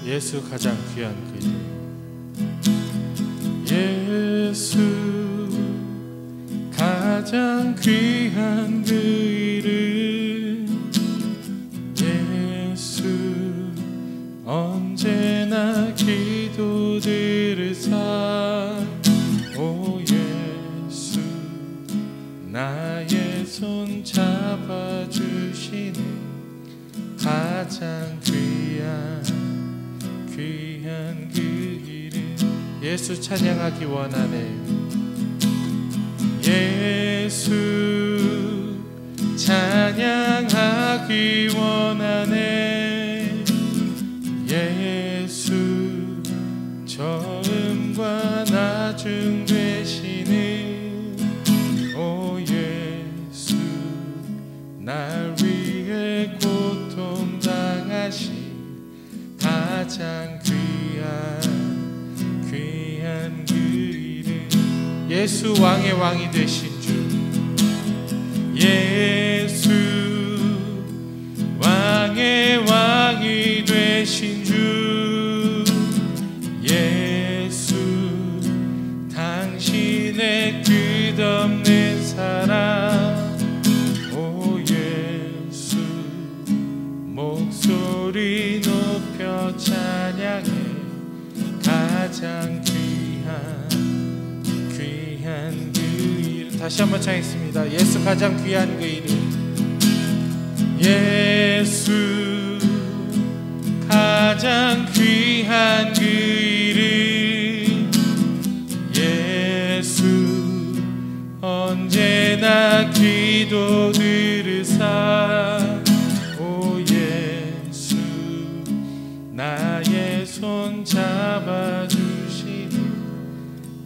예수 가장 귀한 그 이름, 예수 가장 귀한 그 이름, 예수 언제나 기도 들으사. 오 예수 나의 손 잡아주시는 가장 귀한 그 이름, 예수 찬양하기 원하네. 예수 찬양하기 원하네. 예수 처음과 나중 되시는 오 예수 날 위해 고통 당하신 가장 귀한 그 이름, 예수 왕의 왕이 되신 주, 예수 왕의 왕이 되신 주, 예수 당신의 끝없는 사랑. 오 예수 목소리 높여 찬양해 가장 귀한 그 이름. 다시 한번 찬양했습니다. 예수 가장 귀한 그 이름, 예수 가장 귀한 그 이름, 예수 언제나 기도 들으사. 오 예수 나의 손 잡아주시는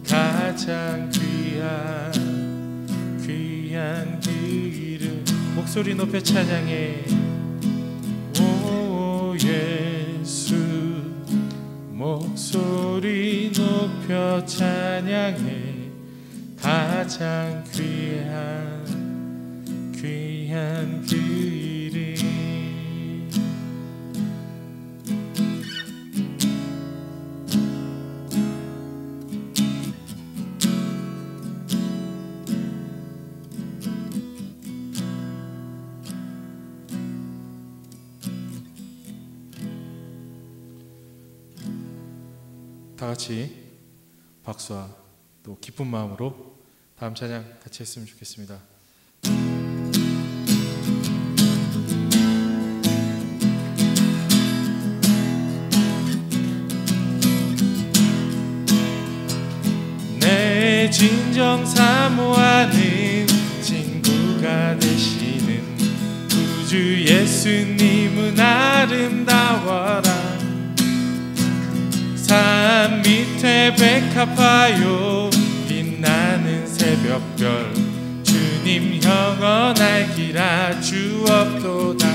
가장 귀한 그 이름. 목소리 높여 찬양해. 오 예수 목소리 높여 찬양해 가장 귀한 그 이름. 다 같이 박수와 또 기쁜 마음으로 다음 찬양 같이 했으면 좋겠습니다. 내 진정 사모하는 친구가 되시는 구주 예수님은 아름다워라. 산 밑에 백합화요 빛나는 새벽별, 주님 영원할 길아 주옵도다.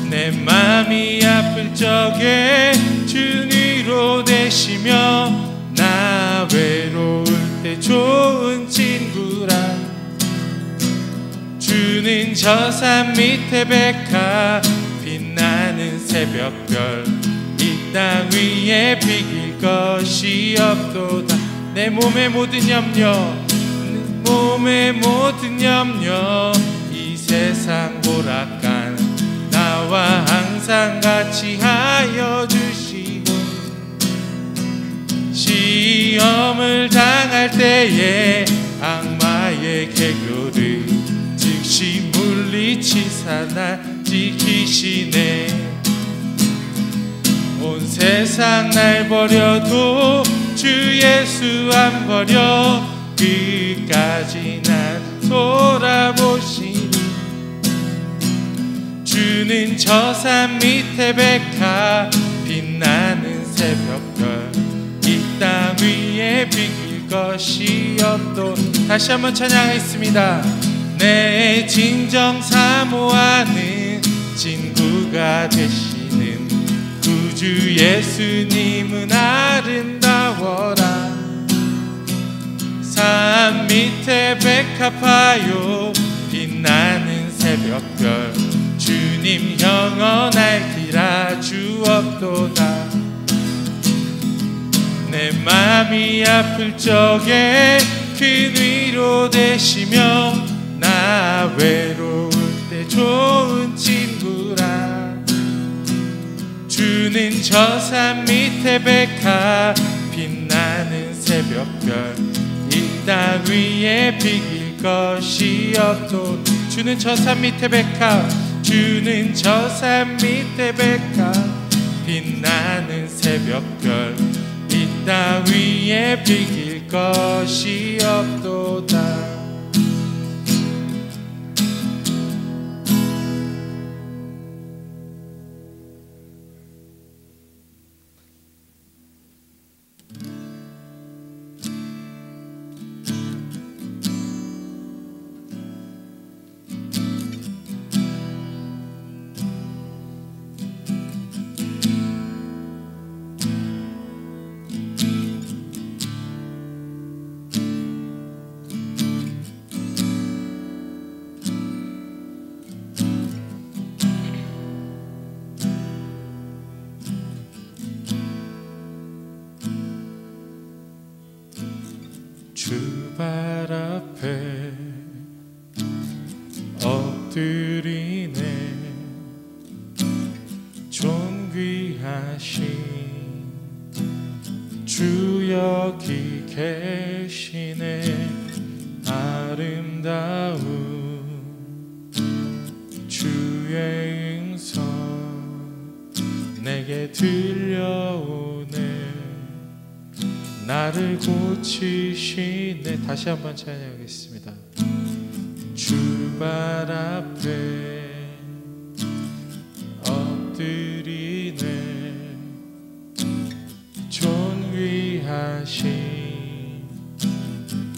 내 맘이 아플 적에 주 위로 되시며 나 외로울 때 좋은 친구라. 주는 저 산 밑에 백합 빛나는 새벽별, 이 땅 위에 비길 것이 없도다. 내 몸의 모든 염려 이 세상 오락관 나와 항상 같이 하여 주시고, 시험을 당할 때에 악마의 개교를 즉시 물리치사 날 지키시네. 온 세상 날 버려도 주 예수 안 버려 끝까지 날 돌아보시니. 주는 저 산 밑에 백합 빛나는 새벽별, 이 땅 위에 비길 것이 없도. 다시 한번 찬양하겠습니다. 내 진정 사모하는 친구가 되시는 구주 예수님은 아름다워라. 산 밑에 백합화요 빛나는 새벽별, 주님 주님 영원할 길 아주 없도다. 내 맘이 아플 적에 큰 위로 되시며 나 외로울 때 좋은 친구라. 주는 저 산 밑에 백합 빛나는 새벽별 이 땅 위에 비길 것이 없도. 주는 저 산 밑에 백합, 주는 저 산 밑에 백합 빛나는 새벽별 이 땅 위에 비길 것이 없도다. 주 발 앞에 엎드리네. 존귀하신 주 여기 계시네. 아름다운 주의 음성 내게 들려오네. 나를 고치시네. 다시 한번 찬양하겠습니다. 주 발 앞에 엎드리네. 존귀하신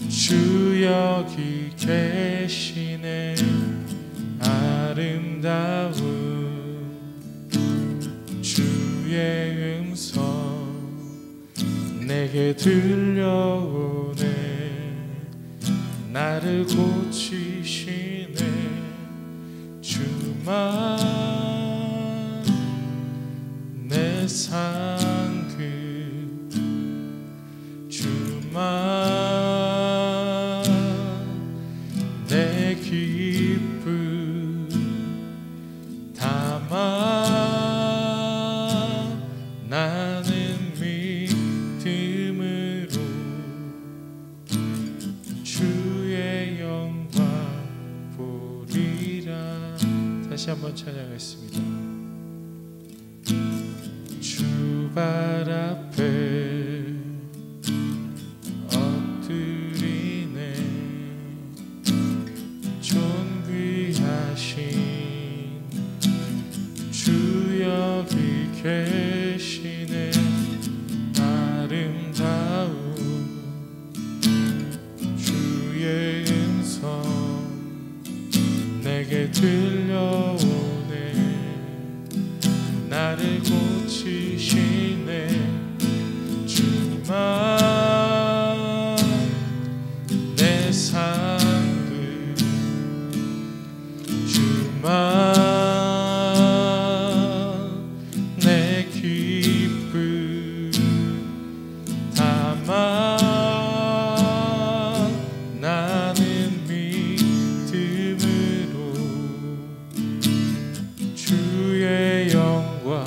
주 여기 계시네. 아름다운 주의 음성 내게 들려오네. 나를 고치시네. 주만 내 상급, 주만 내 기쁨 담아 나는 믿음으로 주의 영광 보리라. 다시 한번 찬양하겠습니다. 주 발 앞에 엎드리네. 존귀하신 주 여기 계시네. 아름다운 주의 음성 내게 들려오네. 나를 고치시네. 주만 내 상급, 주만 내 기쁨 담아 나는 믿음으로 주의 영광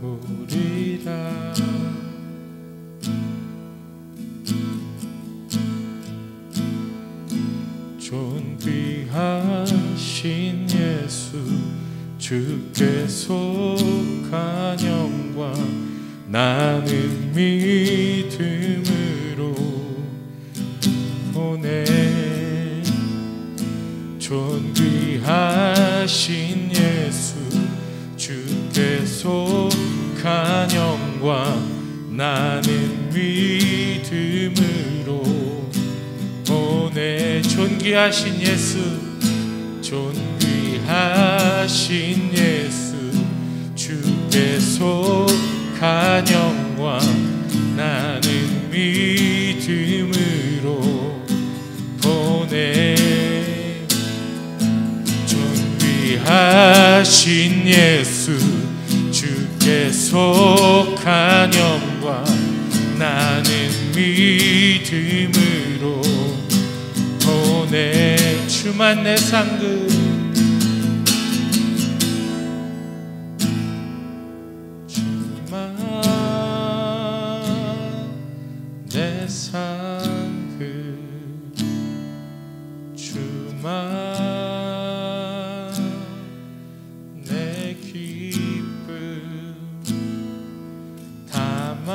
보리라. 존귀하신 예수 주께 속한 영광 나는 믿음으로 보내. 존귀하신 예수 주께 속한 영광 나는 믿음으로 보내. 존귀하신 예수, 존귀하신 예수 주께 속한 영광 나는 믿음으로 보내. 귀하신 예수 주께 속한 영광 나는 믿음으로 보내. 주만 내 상급 주만 내 상급 주만 내 기쁨 담아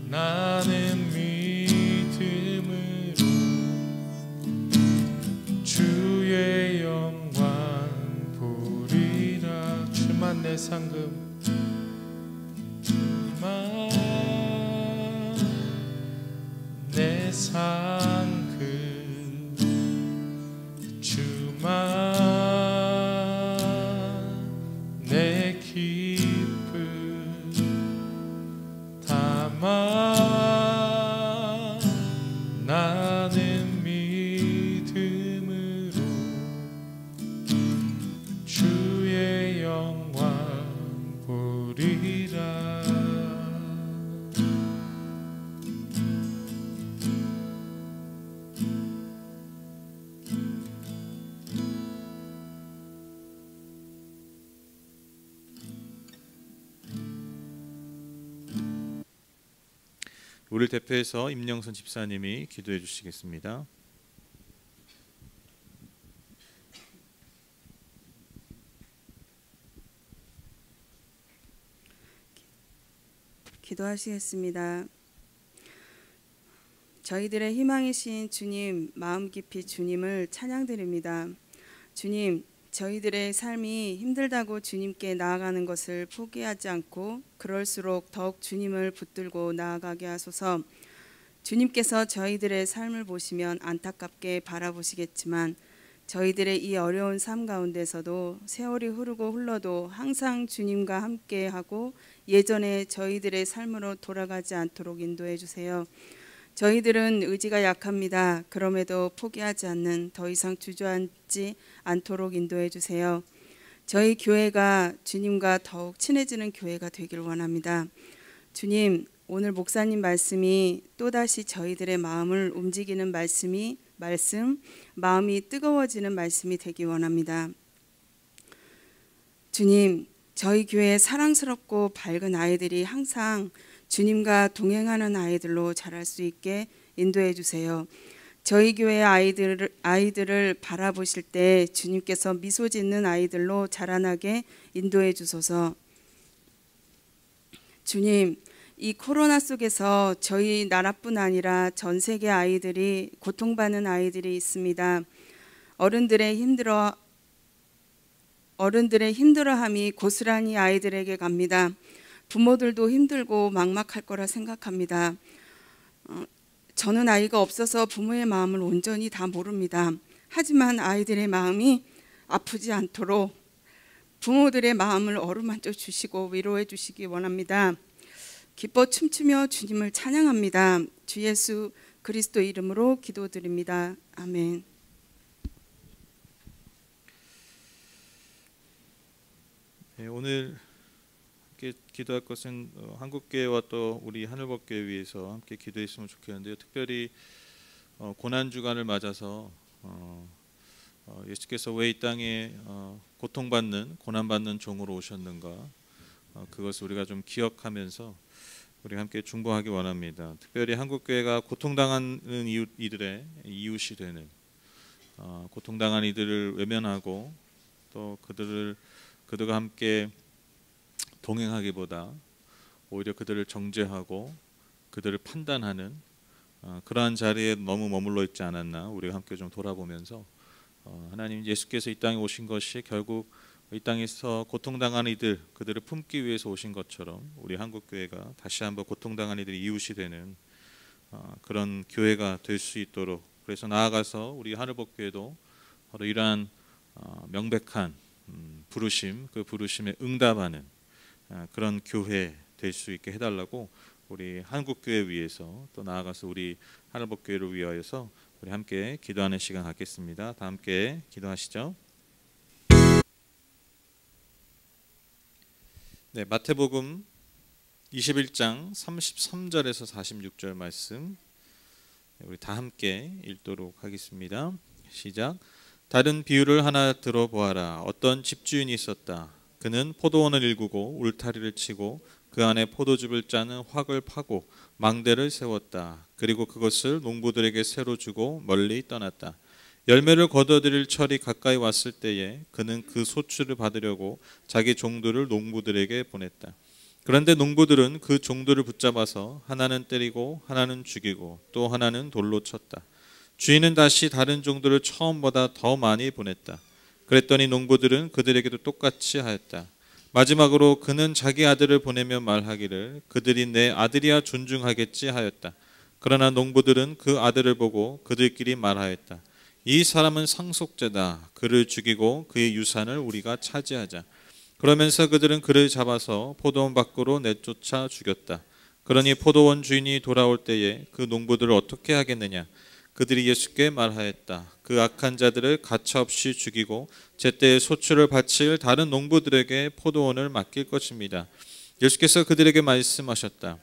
나는 믿음으로 주의 영광 보리라. 주만 내 상급 주만 내 상급 주만 내 기쁨 담아 나는 믿음으로 주의 영광 보리라. 우리를 대표해서 임영선 집사님이 기도해 주시겠습니다. 기도하시겠습니다. 저희들의 희망이신 주님, 마음 깊이 주님을 찬양드립니다. 주님, 저희들의 삶이 힘들다고 주님께 나아가는 것을 포기하지 않고 그럴수록 더욱 주님을 붙들고 나아가게 하소서. 주님께서 저희들의 삶을 보시면 안타깝게 바라보시겠지만 저희들의 이 어려운 삶 가운데서도 세월이 흐르고 흘러도 항상 주님과 함께하고 예전에 저희들의 삶으로 돌아가지 않도록 인도해 주세요. 저희들은 의지가 약합니다. 그럼에도 포기하지 않는, 더 이상 주저앉지 않도록 인도해 주세요. 저희 교회가 주님과 더욱 친해지는 교회가 되길 원합니다. 주님, 오늘 목사님 말씀이 또다시 저희들의 마음을 움직이는 마음이 뜨거워지는 말씀이 되기 원합니다. 주님, 저희 교회의 사랑스럽고 밝은 아이들이 항상 주님과 동행하는 아이들로 자랄 수 있게 인도해 주세요. 저희 교회 아이들을 바라보실 때 주님께서 미소 짓는 아이들로 자라나게 인도해 주소서. 주님, 이 코로나 속에서 저희 나라뿐 아니라 전 세계 아이들이 고통받는 아이들이 있습니다. 어른들의 힘들어함이 고스란히 아이들에게 갑니다. 부모들도 힘들고 막막할 거라 생각합니다. 저는 아이가 없어서 부모의 마음을 온전히 다 모릅니다. 하지만 아이들의 마음이 아프지 않도록 부모들의 마음을 어루만져 주시고 위로해 주시기 원합니다. 기뻐 춤추며 주님을 찬양합니다. 주 예수 그리스도 이름으로 기도드립니다. 아멘. 네, 오늘 함께 기도할 것은 한국교회와 또 우리 하늘법교회 위해서 함께 기도했으면 좋겠는데요. 특별히 고난 주간을 맞아서 예수께서 왜 이 땅에 고통받는 고난받는 종으로 오셨는가, 그것을 우리가 좀 기억하면서 우리 함께 중보하기 원합니다. 특별히 한국교회가 고통당하는 이들의 이웃이 되는, 고통당한 이들을 외면하고 또 그들과 함께 동행하기보다 오히려 그들을 정죄하고 그들을 판단하는 그러한 자리에 너무 머물러 있지 않았나, 우리가 함께 좀 돌아보면서 하나님 예수께서 이 땅에 오신 것이 결국 이 땅에서 고통당한 이들, 그들을 품기 위해서 오신 것처럼 우리 한국교회가 다시 한번 고통당한 이들이 이웃이 되는 그런 교회가 될 수 있도록, 그래서 나아가서 우리 하늘법교회도 바로 이러한 명백한 부르심, 그 부르심에 응답하는 그런 교회 될 수 있게 해달라고 우리 한국교회 위해서 또 나아가서 우리 하늘법교회를 위하여서 우리 함께 기도하는 시간 갖겠습니다. 다 함께 기도하시죠. 네, 마태복음 21장 33절에서 46절 말씀 우리 다 함께 읽도록 하겠습니다. 시작. 다른 비유를 하나 들어보아라. 어떤 집주인이 있었다. 그는 포도원을 일구고 울타리를 치고 그 안에 포도즙을 짜는 확을 파고 망대를 세웠다. 그리고 그것을 농부들에게 새로 주고 멀리 떠났다. 열매를 거둬들일 철이 가까이 왔을 때에 그는 그 소출을 받으려고 자기 종들을 농부들에게 보냈다. 그런데 농부들은 그 종들을 붙잡아서 하나는 때리고 하나는 죽이고 또 하나는 돌로 쳤다. 주인은 다시 다른 종들을 처음보다 더 많이 보냈다. 그랬더니 농부들은 그들에게도 똑같이 하였다. 마지막으로 그는 자기 아들을 보내며 말하기를 그들이 내 아들이야 존중하겠지 하였다. 그러나 농부들은 그 아들을 보고 그들끼리 말하였다. 이 사람은 상속자다. 그를 죽이고 그의 유산을 우리가 차지하자. 그러면서 그들은 그를 잡아서 포도원 밖으로 내쫓아 죽였다. 그러니 포도원 주인이 돌아올 때에 그 농부들을 어떻게 하겠느냐? 그들이 예수께 말하였다. 그 악한 자들을 가차없이 죽이고 제때에 소출을 바칠 다른 농부들에게 포도원을 맡길 것입니다. 예수께서 그들에게 말씀하셨다.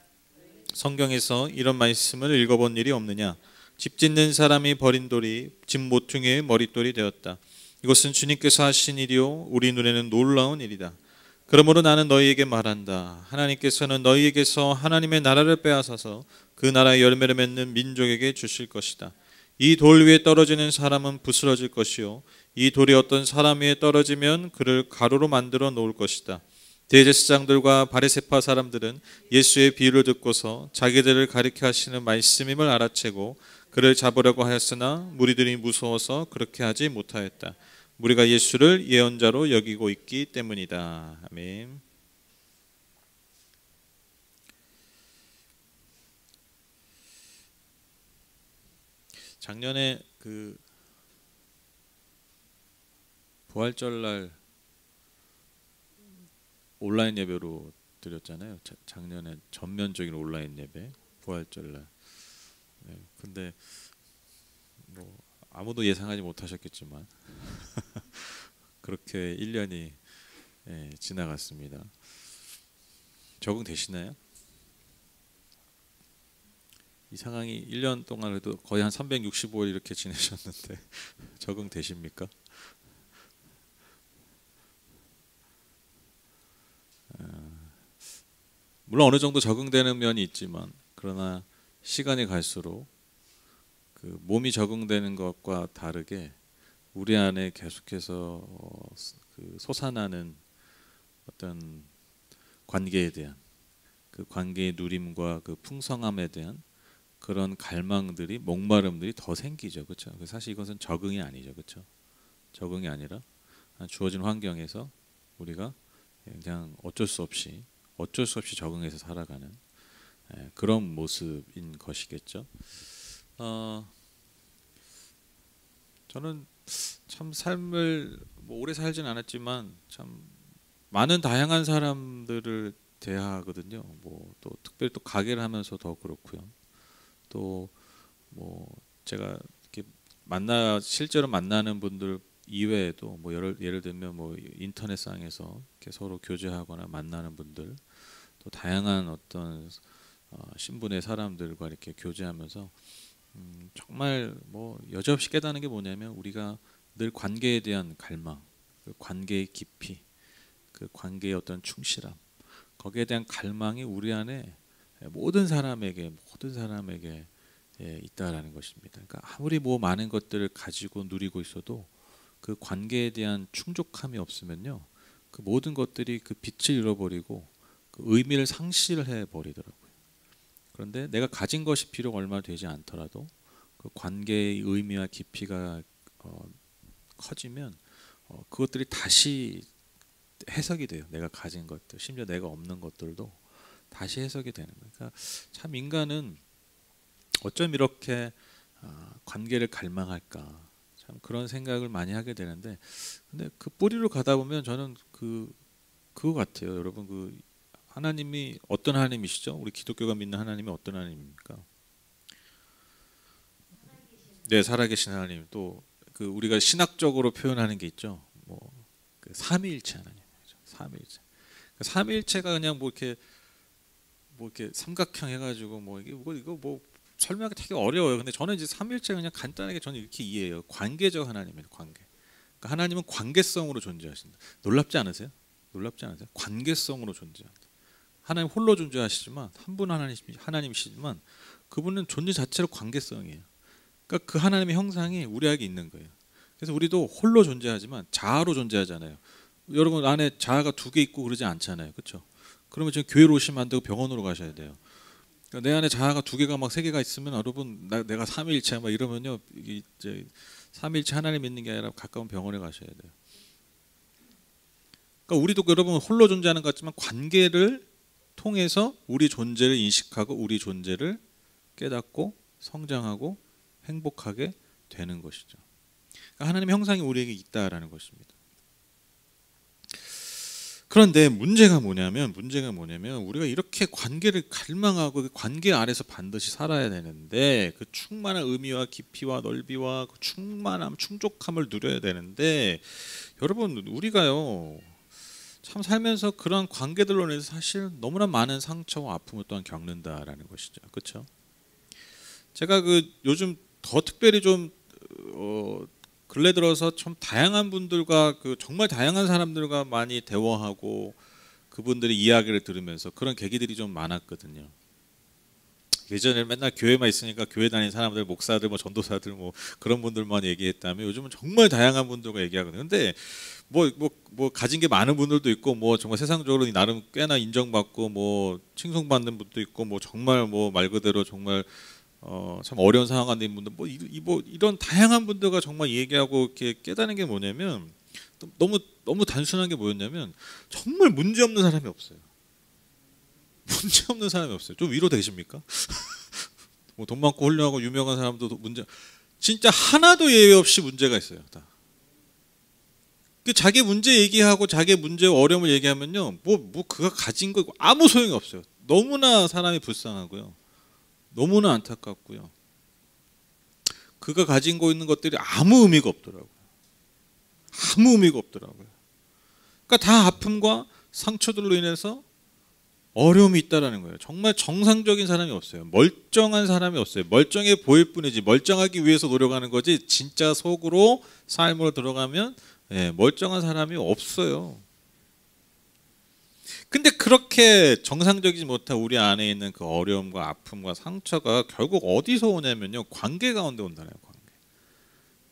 성경에서 이런 말씀을 읽어본 일이 없느냐? 집 짓는 사람이 버린 돌이 집 모퉁이의 머릿돌이 되었다. 이것은 주님께서 하신 일이요 우리 눈에는 놀라운 일이다. 그러므로 나는 너희에게 말한다. 하나님께서는 너희에게서 하나님의 나라를 빼앗아서 그 나라의 열매를 맺는 민족에게 주실 것이다. 이 돌 위에 떨어지는 사람은 부스러질 것이요 이 돌이 어떤 사람 위에 떨어지면 그를 가루로 만들어 놓을 것이다. 대제사장들과 바리새파 사람들은 예수의 비유를 듣고서 자기들을 가리켜 하시는 말씀임을 알아채고 그를 잡으려고 하였으나 무리들이 무서워서 그렇게 하지 못하였다. 우리가 예수를 예언자로 여기고 있기 때문이다. 아멘. 작년에 그 부활절날 온라인 예배로 드렸잖아요. 작년에 전면적인 온라인 예배 부활절날. 네, 근데 뭐 아무도 예상하지 못하셨겠지만 그렇게 1년이 지나갔습니다. 적응되시나요? 이 상황이 1년 동안 해도 거의 한 365일 이렇게 지내셨는데 적응되십니까? 물론 어느 정도 적응되는 면이 있지만 그러나 시간이 갈수록 그 몸이 적응되는 것과 다르게 우리 안에 계속해서 그 솟아나는 어떤 관계에 대한 그 관계의 누림과 그 풍성함에 대한 그런 갈망들이 목마름들이 더 생기죠, 그렇죠? 사실 이것은 적응이 아니죠, 그렇죠? 적응이 아니라 주어진 환경에서 우리가 그냥 어쩔 수 없이 적응해서 살아가는 그런 모습인 것이겠죠. 저는 참 삶을 뭐 오래 살진 않았지만 참 많은 다양한 사람들을 대하거든요. 뭐 또 특별히 또 가게를 하면서 더 그렇고요. 또 뭐 제가 이렇게 실제로 만나는 분들 이외에도 뭐 예를 들면 뭐 인터넷상에서 이렇게 서로 교제하거나 만나는 분들 또 다양한 어떤 신분의 사람들과 이렇게 교제하면서 정말 뭐 여지없이 깨닫는 게 뭐냐면 우리가 늘 관계에 대한 갈망, 그 관계의 깊이, 그 관계의 어떤 충실함, 거기에 대한 갈망이 우리 안에 모든 사람에게 있다라는 것입니다. 그러니까 아무리 뭐 많은 것들을 가지고 누리고 있어도 그 관계에 대한 충족함이 없으면요, 그 모든 것들이 그 빛을 잃어버리고 그 의미를 상실해 버리더라고요. 그런데 내가 가진 것이 비록 얼마 되지 않더라도 그 관계의 의미와 깊이가 커지면 그것들이 다시 해석이 돼요. 내가 가진 것들, 심지어 내가 없는 것들도 다시 해석이 되는 거예요. 그러니까 참 인간은 어쩜 이렇게 관계를 갈망할까, 참 그런 생각을 많이 하게 되는데, 근데 그 뿌리로 가다 보면 저는 그거 같아요. 여러분, 그 하나님이 어떤 하나님이시죠? 우리 기독교가 믿는 하나님이 어떤 하나님입니까? 네, 살아계신 하나님. 또 그 우리가 신학적으로 표현하는 게 있죠. 그 삼위일체 하나님이죠. 삼위일체. 그 삼위일체가 그냥 뭐 이렇게 삼각형 해가지고 이거 설명하기 되게 어려워요. 근데 저는 이제 삼위일체가 그냥 간단하게 저는 이렇게 이해해요. 관계적 하나님이에요. 관계. 그러니까 하나님은 관계성으로 존재하신다. 놀랍지 않으세요? 놀랍지 않으세요? 관계성으로 존재한다. 하나님 홀로 존재하시지만 한 분 하나님이시지만 그분은 존재 자체로 관계성이에요. 그러니까 그 하나님의 형상이 우리에게 있는 거예요. 그래서 우리도 홀로 존재하지만 자아로 존재하잖아요. 여러분 안에 자아가 2개 있고 그러지 않잖아요. 그렇죠? 그러면 지금 교회로 오시면 안 되고 병원으로 가셔야 돼요. 그러니까 내 안에 자아가 2개가 막 3개가 있으면 여러분 내가 삼위일체야 막 이러면요. 이제 삼위일체 하나님 있는 게 아니라 가까운 병원에 가셔야 돼요. 그러니까 우리도 여러분 홀로 존재하는 것 같지만 관계를 통해서 우리 존재를 인식하고 우리 존재를 깨닫고 성장하고 행복하게 되는 것이죠. 그러니까 하나님의 형상이 우리에게 있다라는 것입니다. 그런데 문제가 뭐냐면 우리가 이렇게 관계를 갈망하고 그 관계 아래서 반드시 살아야 되는데 그 충만한 의미와 깊이와 넓이와 그 충만함, 충족함을 누려야 되는데 여러분 우리가요 참 살면서 그러한 관계들로 인해서 사실 너무나 많은 상처와 아픔을 또한 겪는다라는 것이죠. 그렇죠? 제가 요즘 더 특별히 좀 근래 들어서 좀 다양한 분들과 정말 다양한 사람들과 많이 대화하고 그분들의 이야기를 들으면서 그런 계기들이 좀 많았거든요. 예전에 맨날 교회만 있으니까 교회 다니는 사람들, 목사들, 전도사들 그런 분들만 얘기했다면 요즘은 정말 다양한 분들과 얘기하거든요. 근데 가진 게 많은 분들도 있고 정말 세상적으로 나름 꽤나 인정받고 칭송받는 분도 있고 정말 말 그대로 정말 참 어려운 상황 안에 있는 분들 이런 다양한 분들과 정말 얘기하고 이렇게 깨닫는 게 뭐냐면 너무 단순한 게 뭐였냐면 정말 문제 없는 사람이 없어요. 문제 없는 사람이 없어요. 좀 위로 되십니까? 돈 많고 훌륭하고 유명한 사람도 문제 진짜 하나도 예외 없이 문제가 있어요. 다. 자기 문제 얘기하고 자기 문제 어려움을 얘기하면요 그가 가진 거 아무 소용이 없어요. 너무나 사람이 불쌍하고요. 너무나 안타깝고요. 그가 가진 거 있는 것들이 아무 의미가 없더라고요. 아무 의미가 없더라고요. 그러니까 다 아픔과 상처들로 인해서 어려움이 있다라는 거예요. 정말 정상적인 사람이 없어요. 멀쩡한 사람이 없어요. 멀쩡해 보일 뿐이지 멀쩡하기 위해서 노력하는 거지 진짜 속으로 삶으로 들어가면 멀쩡한 사람이 없어요. 근데 그렇게 정상적이지 못한 우리 안에 있는 그 어려움과 아픔과 상처가 결국 어디서 오냐면요. 관계 가운데 온다네요. 관계.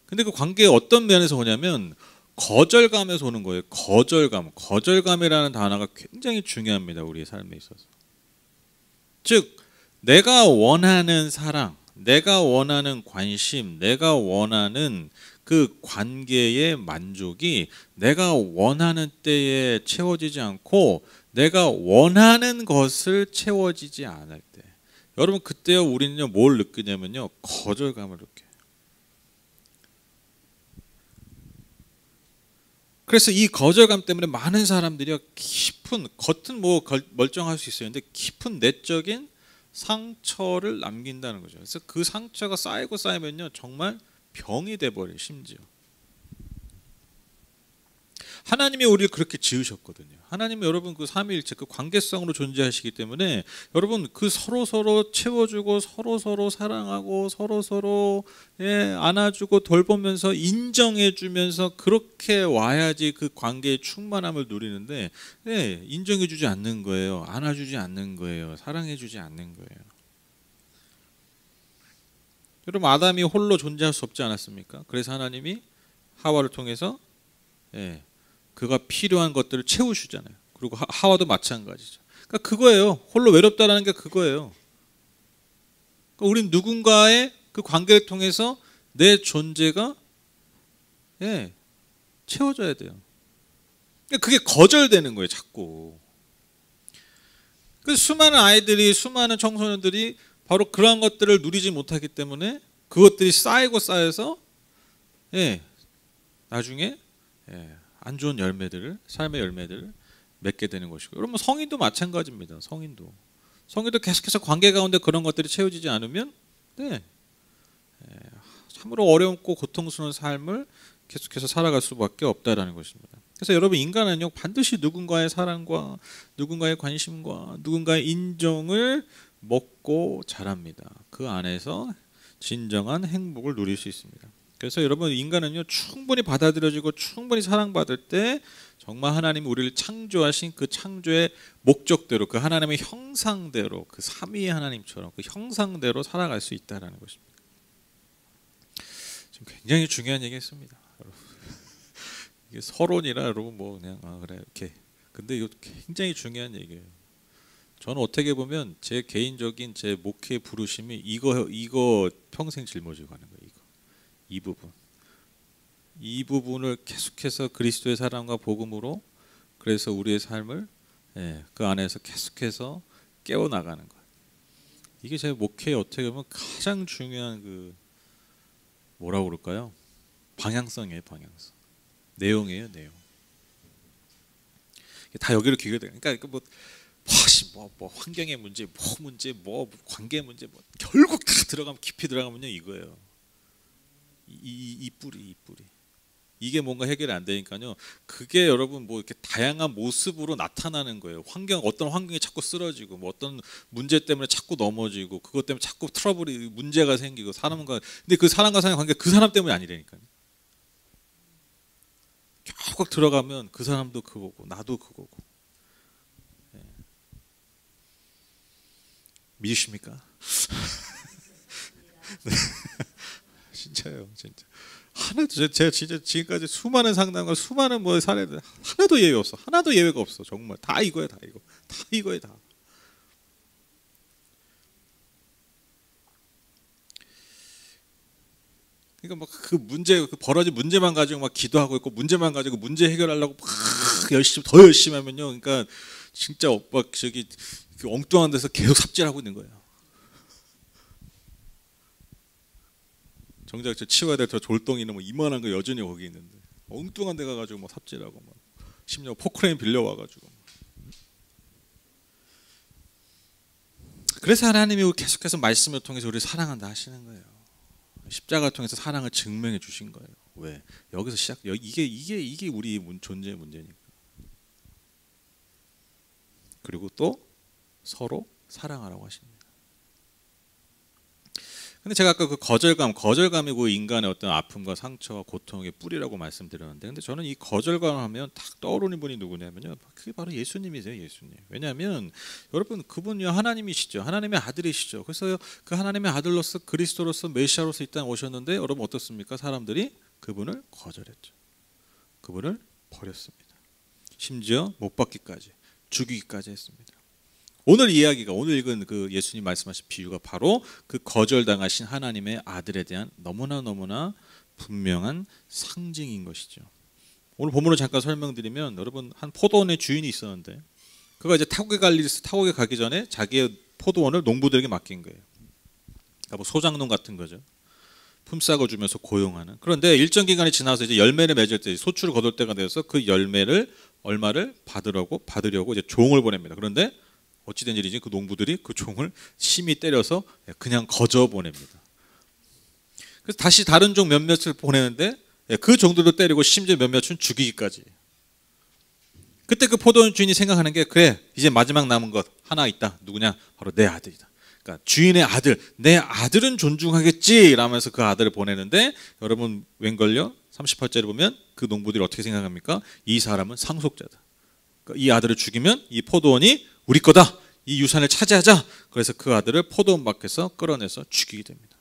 근데 그 관계에 어떤 면에서 오냐면 거절감에서 오는 거예요. 거절감. 거절감이라는 단어가 굉장히 중요합니다. 우리의 삶에 있어서. 즉 내가 원하는 사랑, 내가 원하는 관심, 내가 원하는 그 관계의 만족이 내가 원하는 때에 채워지지 않고 내가 원하는 것을 채워지지 않을 때 여러분 그때요 우리는요 뭘 느끼냐면요 거절감을 느껴요. 그래서 이 거절감 때문에 많은 사람들이 깊은 겉은 멀쩡할 수 있어요. 근데 깊은 내적인 상처를 남긴다는 거죠. 그래서 그 상처가 쌓이고 쌓이면요 정말 병이 돼버려요. 심지어 하나님이 우리를 그렇게 지으셨거든요. 하나님은 여러분 그 삼위일체 그 관계성으로 존재하시기 때문에 여러분 그 서로 채워주고 서로 사랑하고 서로 안아주고 돌보면서 인정해주면서 그렇게 와야지 그 관계의 충만함을 누리는데 인정해주지 않는 거예요. 안아주지 않는 거예요. 사랑해주지 않는 거예요. 여러분 아담이 홀로 존재할 수 없지 않았습니까? 그래서 하나님이 하와를 통해서 그가 필요한 것들을 채우시잖아요. 그리고 하와도 마찬가지죠. 그러니까 그거예요. 홀로 외롭다라는 게 그거예요. 그러니까 우린 누군가의 그 관계를 통해서 내 존재가 채워져야 돼요. 그러니까 그게 거절되는 거예요. 자꾸. 그래서 수많은 아이들이 수많은 청소년들이 바로 그러한 것들을 누리지 못하기 때문에 그것들이 쌓이고 쌓여서 나중에 안 좋은 열매들을 삶의 열매들을 맺게 되는 것이고 여러분 성인도 마찬가지입니다. 성인도 계속해서 관계 가운데 그런 것들이 채워지지 않으면 참으로 어렵고 고통스러운 삶을 계속해서 살아갈 수밖에 없다라는 것입니다. 그래서 여러분, 인간은요 반드시 누군가의 사랑과 누군가의 관심과 누군가의 인정을 먹고 자랍니다. 그 안에서 진정한 행복을 누릴 수 있습니다. 그래서 여러분, 인간은요 충분히 받아들여지고 충분히 사랑받을 때 정말 하나님이 우리를 창조하신 그 창조의 목적대로, 그 하나님의 형상대로, 그 삼위의 하나님처럼 그 형상대로 살아갈 수 있다는 것입니다. 지금 굉장히 중요한 얘기했습니다. 이게 서론이라 여러분 뭐 그냥 그래 이렇게. 근데 이거 굉장히 중요한 얘기예요. 저는 어떻게 보면 제 개인적인 제 목회 부르심이 이거 평생 짊어지고 가는 거예요. 이 부분을 계속해서 그리스도의 사랑과 복음으로, 그래서 우리의 삶을 그 안에서 계속해서 깨워 나가는 거예요. 이게 제 목회의 어떻게 보면 가장 중요한 그 뭐라고 그럴까요? 방향성이에요, 방향성. 내용이에요, 내용. 다 여기로 귀결돼요. 그러니까 뭐 환경의 문제, 뭐 관계 문제, 뭐 결국 다 들어가면 깊이 들어가면요 이거예요. 이 뿌리. 이게 뭔가 해결이 안 되니까요. 그게 여러분 뭐 이렇게 다양한 모습으로 나타나는 거예요. 어떤 환경이 자꾸 쓰러지고, 뭐 어떤 문제 때문에 자꾸 넘어지고, 그것 때문에 자꾸 트러블이 문제가 생기고, 근데 그 사람과 사람의 관계 그 사람 때문이 아니라니까요. 결국 들어가면 그 사람도 그거고 나도 그거고. 믿으십니까? 네. 진짜요, 진짜. 제가 진짜 지금까지 수많은 상담과 수많은 뭐 사례들 하나도 예외 없어. 하나도 예외가 없어. 정말 다 이거야, 다 이거. 다 이거야, 다. 그러니까 막 그 문제, 그 벌어진 문제만 가지고 막 기도하고 있고, 문제만 가지고 문제 해결하려고 막 더 열심히 하면요, 그러니까 진짜 오빠 저기 그 엉뚱한 데서 계속 삽질하고 있는 거예요. 정작 저 치워야 될 저 졸덩이는 뭐 이만한 거 여전히 거기 있는데, 엉뚱한 데 가가지고 막 삽질하고, 막 심지어 포크레인 빌려와가지고. 그래서 하나님이 계속해서 말씀을 통해서 우리를 사랑한다 하시는 거예요. 십자가를 통해서 사랑을 증명해 주신 거예요. 왜? 여기서 이게 우리 존재의 문제니까. 그리고 또 서로 사랑하라고 하십니다. 근데 제가 아까 그 거절감이 그 인간의 어떤 아픔과 상처와 고통의 뿌리라고 말씀드렸는데, 근데 저는 이 거절감 하면 딱 떠오르는 분이 누구냐면요, 그게 바로 예수님이세요, 예수님. 왜냐하면 여러분, 그분이 하나님이시죠, 하나님의 아들이시죠. 그래서 그 하나님의 아들로서 그리스도로서 메시아로서 이 땅에 오셨는데, 여러분 어떻습니까? 사람들이 그분을 거절했죠. 그분을 버렸습니다. 심지어 못 박기까지, 죽이기까지 했습니다. 오늘 읽은 그 예수님 말씀하신 비유가 바로 그 거절당하신 하나님의 아들에 대한 너무나 분명한 상징인 것이죠. 오늘 본문을 잠깐 설명드리면, 여러분 한 포도원의 주인이 있었는데, 그가 이제 타국에 가기 전에 자기의 포도원을 농부들에게 맡긴 거예요. 그러니까 뭐 소장농 같은 거죠. 품삯을 주면서 고용하는. 그런데 일정 기간이 지나서 이제 열매를 맺을 때, 소출을 거둘 때가 되어서 그 열매를 얼마를 받으려고 이제 종을 보냅니다. 그런데 어찌된 일이지? 그 농부들이 그 종을 심히 때려서 그냥 거저 보냅니다. 그래서 다시 다른 종 몇몇을 보내는데 그 종들도 때리고 심지어 몇몇은 죽이기까지. 그때 그 포도원 주인이 생각하는 게, 그래, 이제 마지막 남은 것 하나 있다. 누구냐? 바로 내 아들이다. 그러니까 주인의 아들, 내 아들은 존중하겠지 라면서 그 아들을 보내는데, 여러분 웬걸요? 38절에 보면 그 농부들이 어떻게 생각합니까? 이 사람은 상속자다. 그러니까 이 아들을 죽이면 이 포도원이 우리 거다. 이 유산을 차지하자. 그래서 그 아들을 포도원 밖에서 끌어내서 죽이게 됩니다.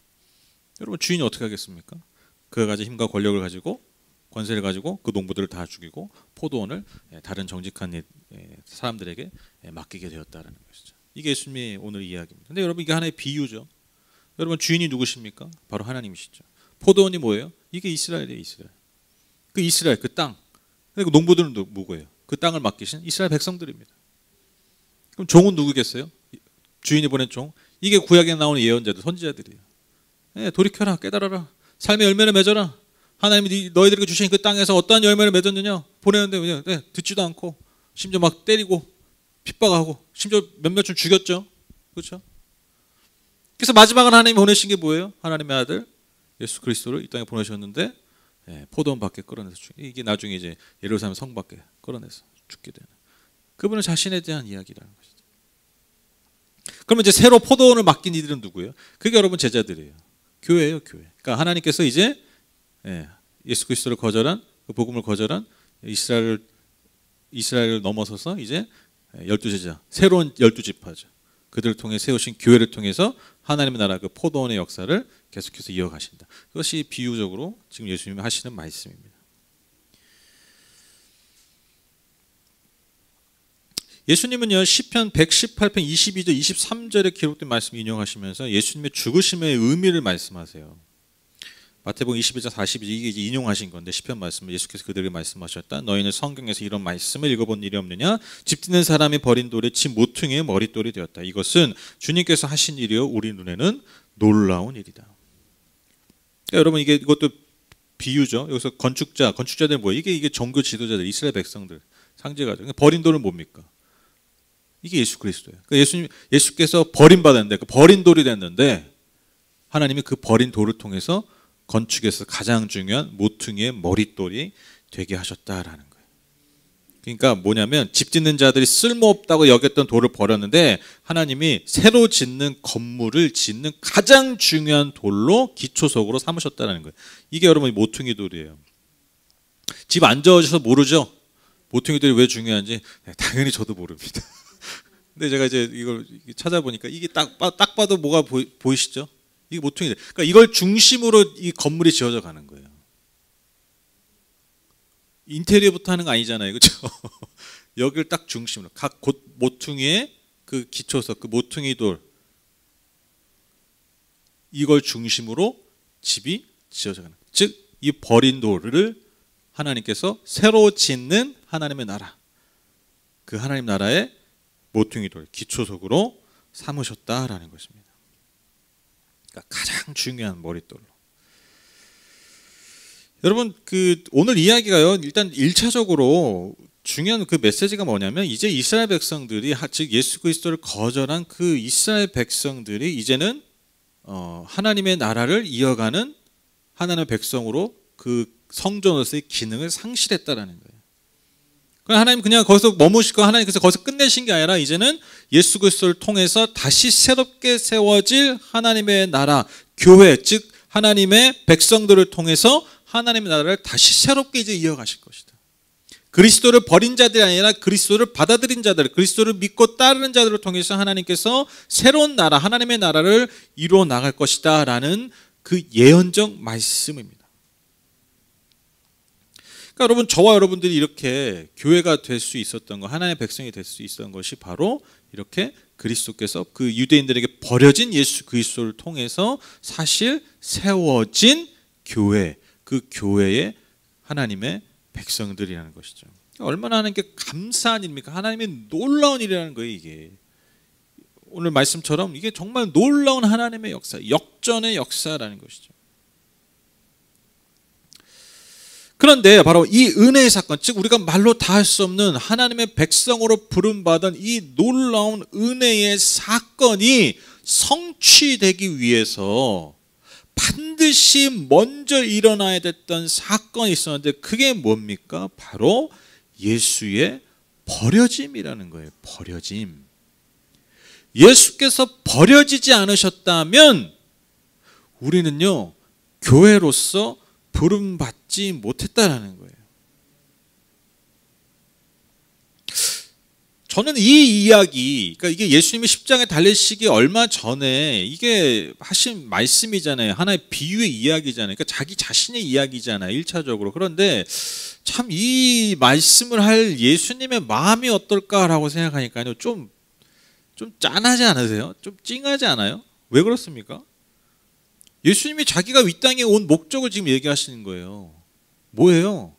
여러분, 주인이 어떻게 하겠습니까? 그가 가진 힘과 권력을 가지고, 권세를 가지고 그 농부들을 다 죽이고 포도원을 다른 정직한 사람들에게 맡기게 되었다는 것이죠. 이게 예수님의 오늘 이야기입니다. 근데 여러분, 이게 하나의 비유죠. 여러분, 주인이 누구십니까? 바로 하나님이시죠. 포도원이 뭐예요? 이게 이스라엘이에요, 이스라엘. 그 이스라엘, 그 땅. 그리고 농부들은 누구예요? 그 땅을 맡기신 이스라엘 백성들입니다. 그럼 종은 누구겠어요? 주인이 보낸 종. 이게 구약에 나오는 예언자들, 선지자들이에요. 돌이켜라, 깨달아라, 삶의 열매를 맺어라. 하나님이 너희들에게 주신 그 땅에서 어떠한 열매를 맺었느냐 보내는데 그냥 듣지도 않고, 심지어 막 때리고 핍박하고, 심지어 몇몇은 죽였죠. 그렇죠? 그래서 마지막은 하나님이 보내신 게 뭐예요? 하나님의 아들 예수 그리스도를 이 땅에 보내셨는데 포도원 밖에 끌어내서 이게 나중에 이제 예루살렘 성 밖에 끌어내서 죽게 되는 그분은 자신에 대한 이야기라는 것이죠. 그러면 이제 새로 포도원을 맡긴 이들은 누구예요? 그게 여러분 제자들이에요. 교회예요, 교회. 그러니까 하나님께서 이제 예수 그리스도를 거절한 그 복음을 거절한 이스라엘을 넘어서서 이제 12제자, 새로운 12지파죠. 그들을 통해 세우신 교회를 통해서 하나님의 나라 그 포도원의 역사를 계속해서 이어가신다. 그것이 비유적으로 지금 예수님이 하시는 말씀입니다. 예수님은요 시편 118편 22절 23절에 기록된 말씀 인용하시면서 예수님의 죽으심의 의미를 말씀하세요. 마태복음 21장 42절 이게 이제 인용하신 건데 시편 말씀을 예수께서 그들에게 말씀하셨다. 너희는 성경에서 이런 말씀을 읽어본 일이 없느냐? 집 짓는 사람이 버린 돌이 집 모퉁이의 머릿돌이 되었다. 이것은 주님께서 하신 일이요 우리 눈에는 놀라운 일이다. 그러니까 여러분 이것도 비유죠. 여기서 건축자들 뭐예요? 이게 종교 지도자들, 이스라엘 백성들 상징하죠. 버린 돌은 뭡니까? 이게 예수 그리스도예요. 그러니까 예수께서 버림받았는데 그 버린 돌이 됐는데 하나님이 그 버린 돌을 통해서 건축에서 가장 중요한 모퉁이의 머릿돌이 되게 하셨다라는 거예요. 그러니까 뭐냐면 집 짓는 자들이 쓸모없다고 여겼던 돌을 버렸는데 하나님이 새로 짓는 건물을 짓는 가장 중요한 돌로 기초석으로 삼으셨다는 거예요. 이게 여러분 모퉁이 돌이에요. 집 안 지어져서 모르죠? 모퉁이 돌이 왜 중요한지 당연히 저도 모릅니다. 근데 제가 이제 이걸 찾아보니까 이게 딱 봐도 뭐가 보이시죠? 이게 모퉁이. 그러니까 이걸 중심으로 이 건물이 지어져 가는 거예요. 인테리어부터 하는 거 아니잖아요, 그렇죠? 여기를 딱 중심으로 각 모퉁이의 그 기초석, 그 모퉁이 돌 이걸 중심으로 집이 지어져 가는. 즉, 이 버린 돌을 하나님께서 새로 짓는 하나님의 나라, 그 하나님 나라의 모퉁이 돌 기초석으로 삼으셨다라는 것입니다. 가장 중요한 머릿돌로. 여러분 오늘 이야기가요. 일단 1차적으로 중요한 그 메시지가 뭐냐면 이제 이스라엘 백성들이 즉 예수 그리스도를 거절한 그 이스라엘 백성들이 이제는 하나님의 나라를 이어가는 하나님의 백성으로 그 성전으로서의 기능을 상실했다라는 거예요. 하나님 그냥 거기서 머무시고 하나님께서 거기서 끝내신 게 아니라 이제는 예수 그리스도를 통해서 다시 새롭게 세워질 하나님의 나라, 교회, 즉 하나님의 백성들을 통해서 하나님의 나라를 다시 새롭게 이제 이어가실 것이다. 그리스도를 버린 자들이 아니라 그리스도를 받아들인 자들, 그리스도를 믿고 따르는 자들을 통해서 하나님께서 새로운 나라, 하나님의 나라를 이루어 나갈 것이다 라는 그 예언적 말씀입니다. 그러니까 여러분 저와 여러분들이 이렇게 교회가 될 수 있었던 것, 하나님의 백성이 될 수 있었던 것이 바로 이렇게 그리스도께서 그 유대인들에게 버려진 예수 그리스도를 통해서 사실 세워진 교회, 그 교회의 하나님의 백성들이라는 것이죠. 얼마나 하나님께 감사한 일입니까? 하나님의 놀라운 일이라는 거예요. 이게 오늘 말씀처럼 이게 정말 놀라운 하나님의 역사, 역전의 역사라는 것이죠. 그런데 바로 이 은혜의 사건, 즉 우리가 말로 다 할 수 없는 하나님의 백성으로 부름받은 이 놀라운 은혜의 사건이 성취되기 위해서 반드시 먼저 일어나야 됐던 사건이 있었는데 그게 뭡니까? 바로 예수의 버려짐이라는 거예요. 버려짐. 예수께서 버려지지 않으셨다면 우리는요 교회로서 부름받지 못했다라는 거예요. 저는 이 이야기, 그러니까 이게 예수님이 십자가에 달리시기 얼마 전에 이게 하신 말씀이잖아요. 하나의 비유의 이야기잖아요. 그러니까 자기 자신의 이야기잖아요. 1차적으로. 그런데 참 이 말씀을 할 예수님의 마음이 어떨까라고 생각하니까요. 좀 짠하지 않으세요? 좀 찡하지 않아요? 왜 그렇습니까? 예수님이 자기가 이 땅에 온 목적을 지금 얘기하시는 거예요. 뭐예요?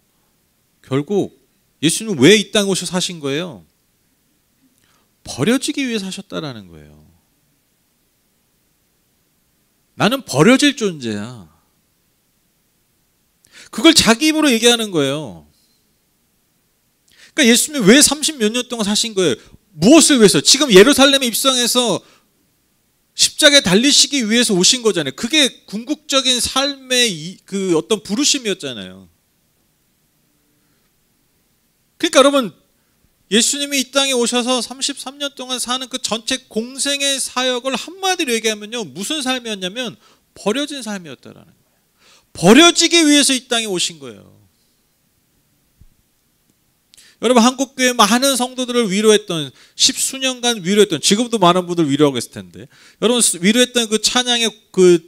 결국 예수님은 왜 이 땅에 오셔서 사신 거예요? 버려지기 위해 사셨다라는 거예요. 나는 버려질 존재야. 그걸 자기 입으로 얘기하는 거예요. 그러니까 예수님이 왜 30몇 년 동안 사신 거예요? 무엇을 위해서? 지금 예루살렘에 입성해서 십자가에 달리시기 위해서 오신 거잖아요. 그게 궁극적인 삶의 그 어떤 부르심이었잖아요. 그러니까 여러분, 예수님이 이 땅에 오셔서 33년 동안 사는 그 전체 공생의 사역을 한마디로 얘기하면요, 무슨 삶이었냐면 버려진 삶이었다라는 거예요. 버려지기 위해서 이 땅에 오신 거예요. 여러분, 한국교회 많은 성도들을 위로했던, 십수년간 위로했던, 지금도 많은 분들 위로하고 있을 텐데, 여러분 위로했던 그 찬양의 그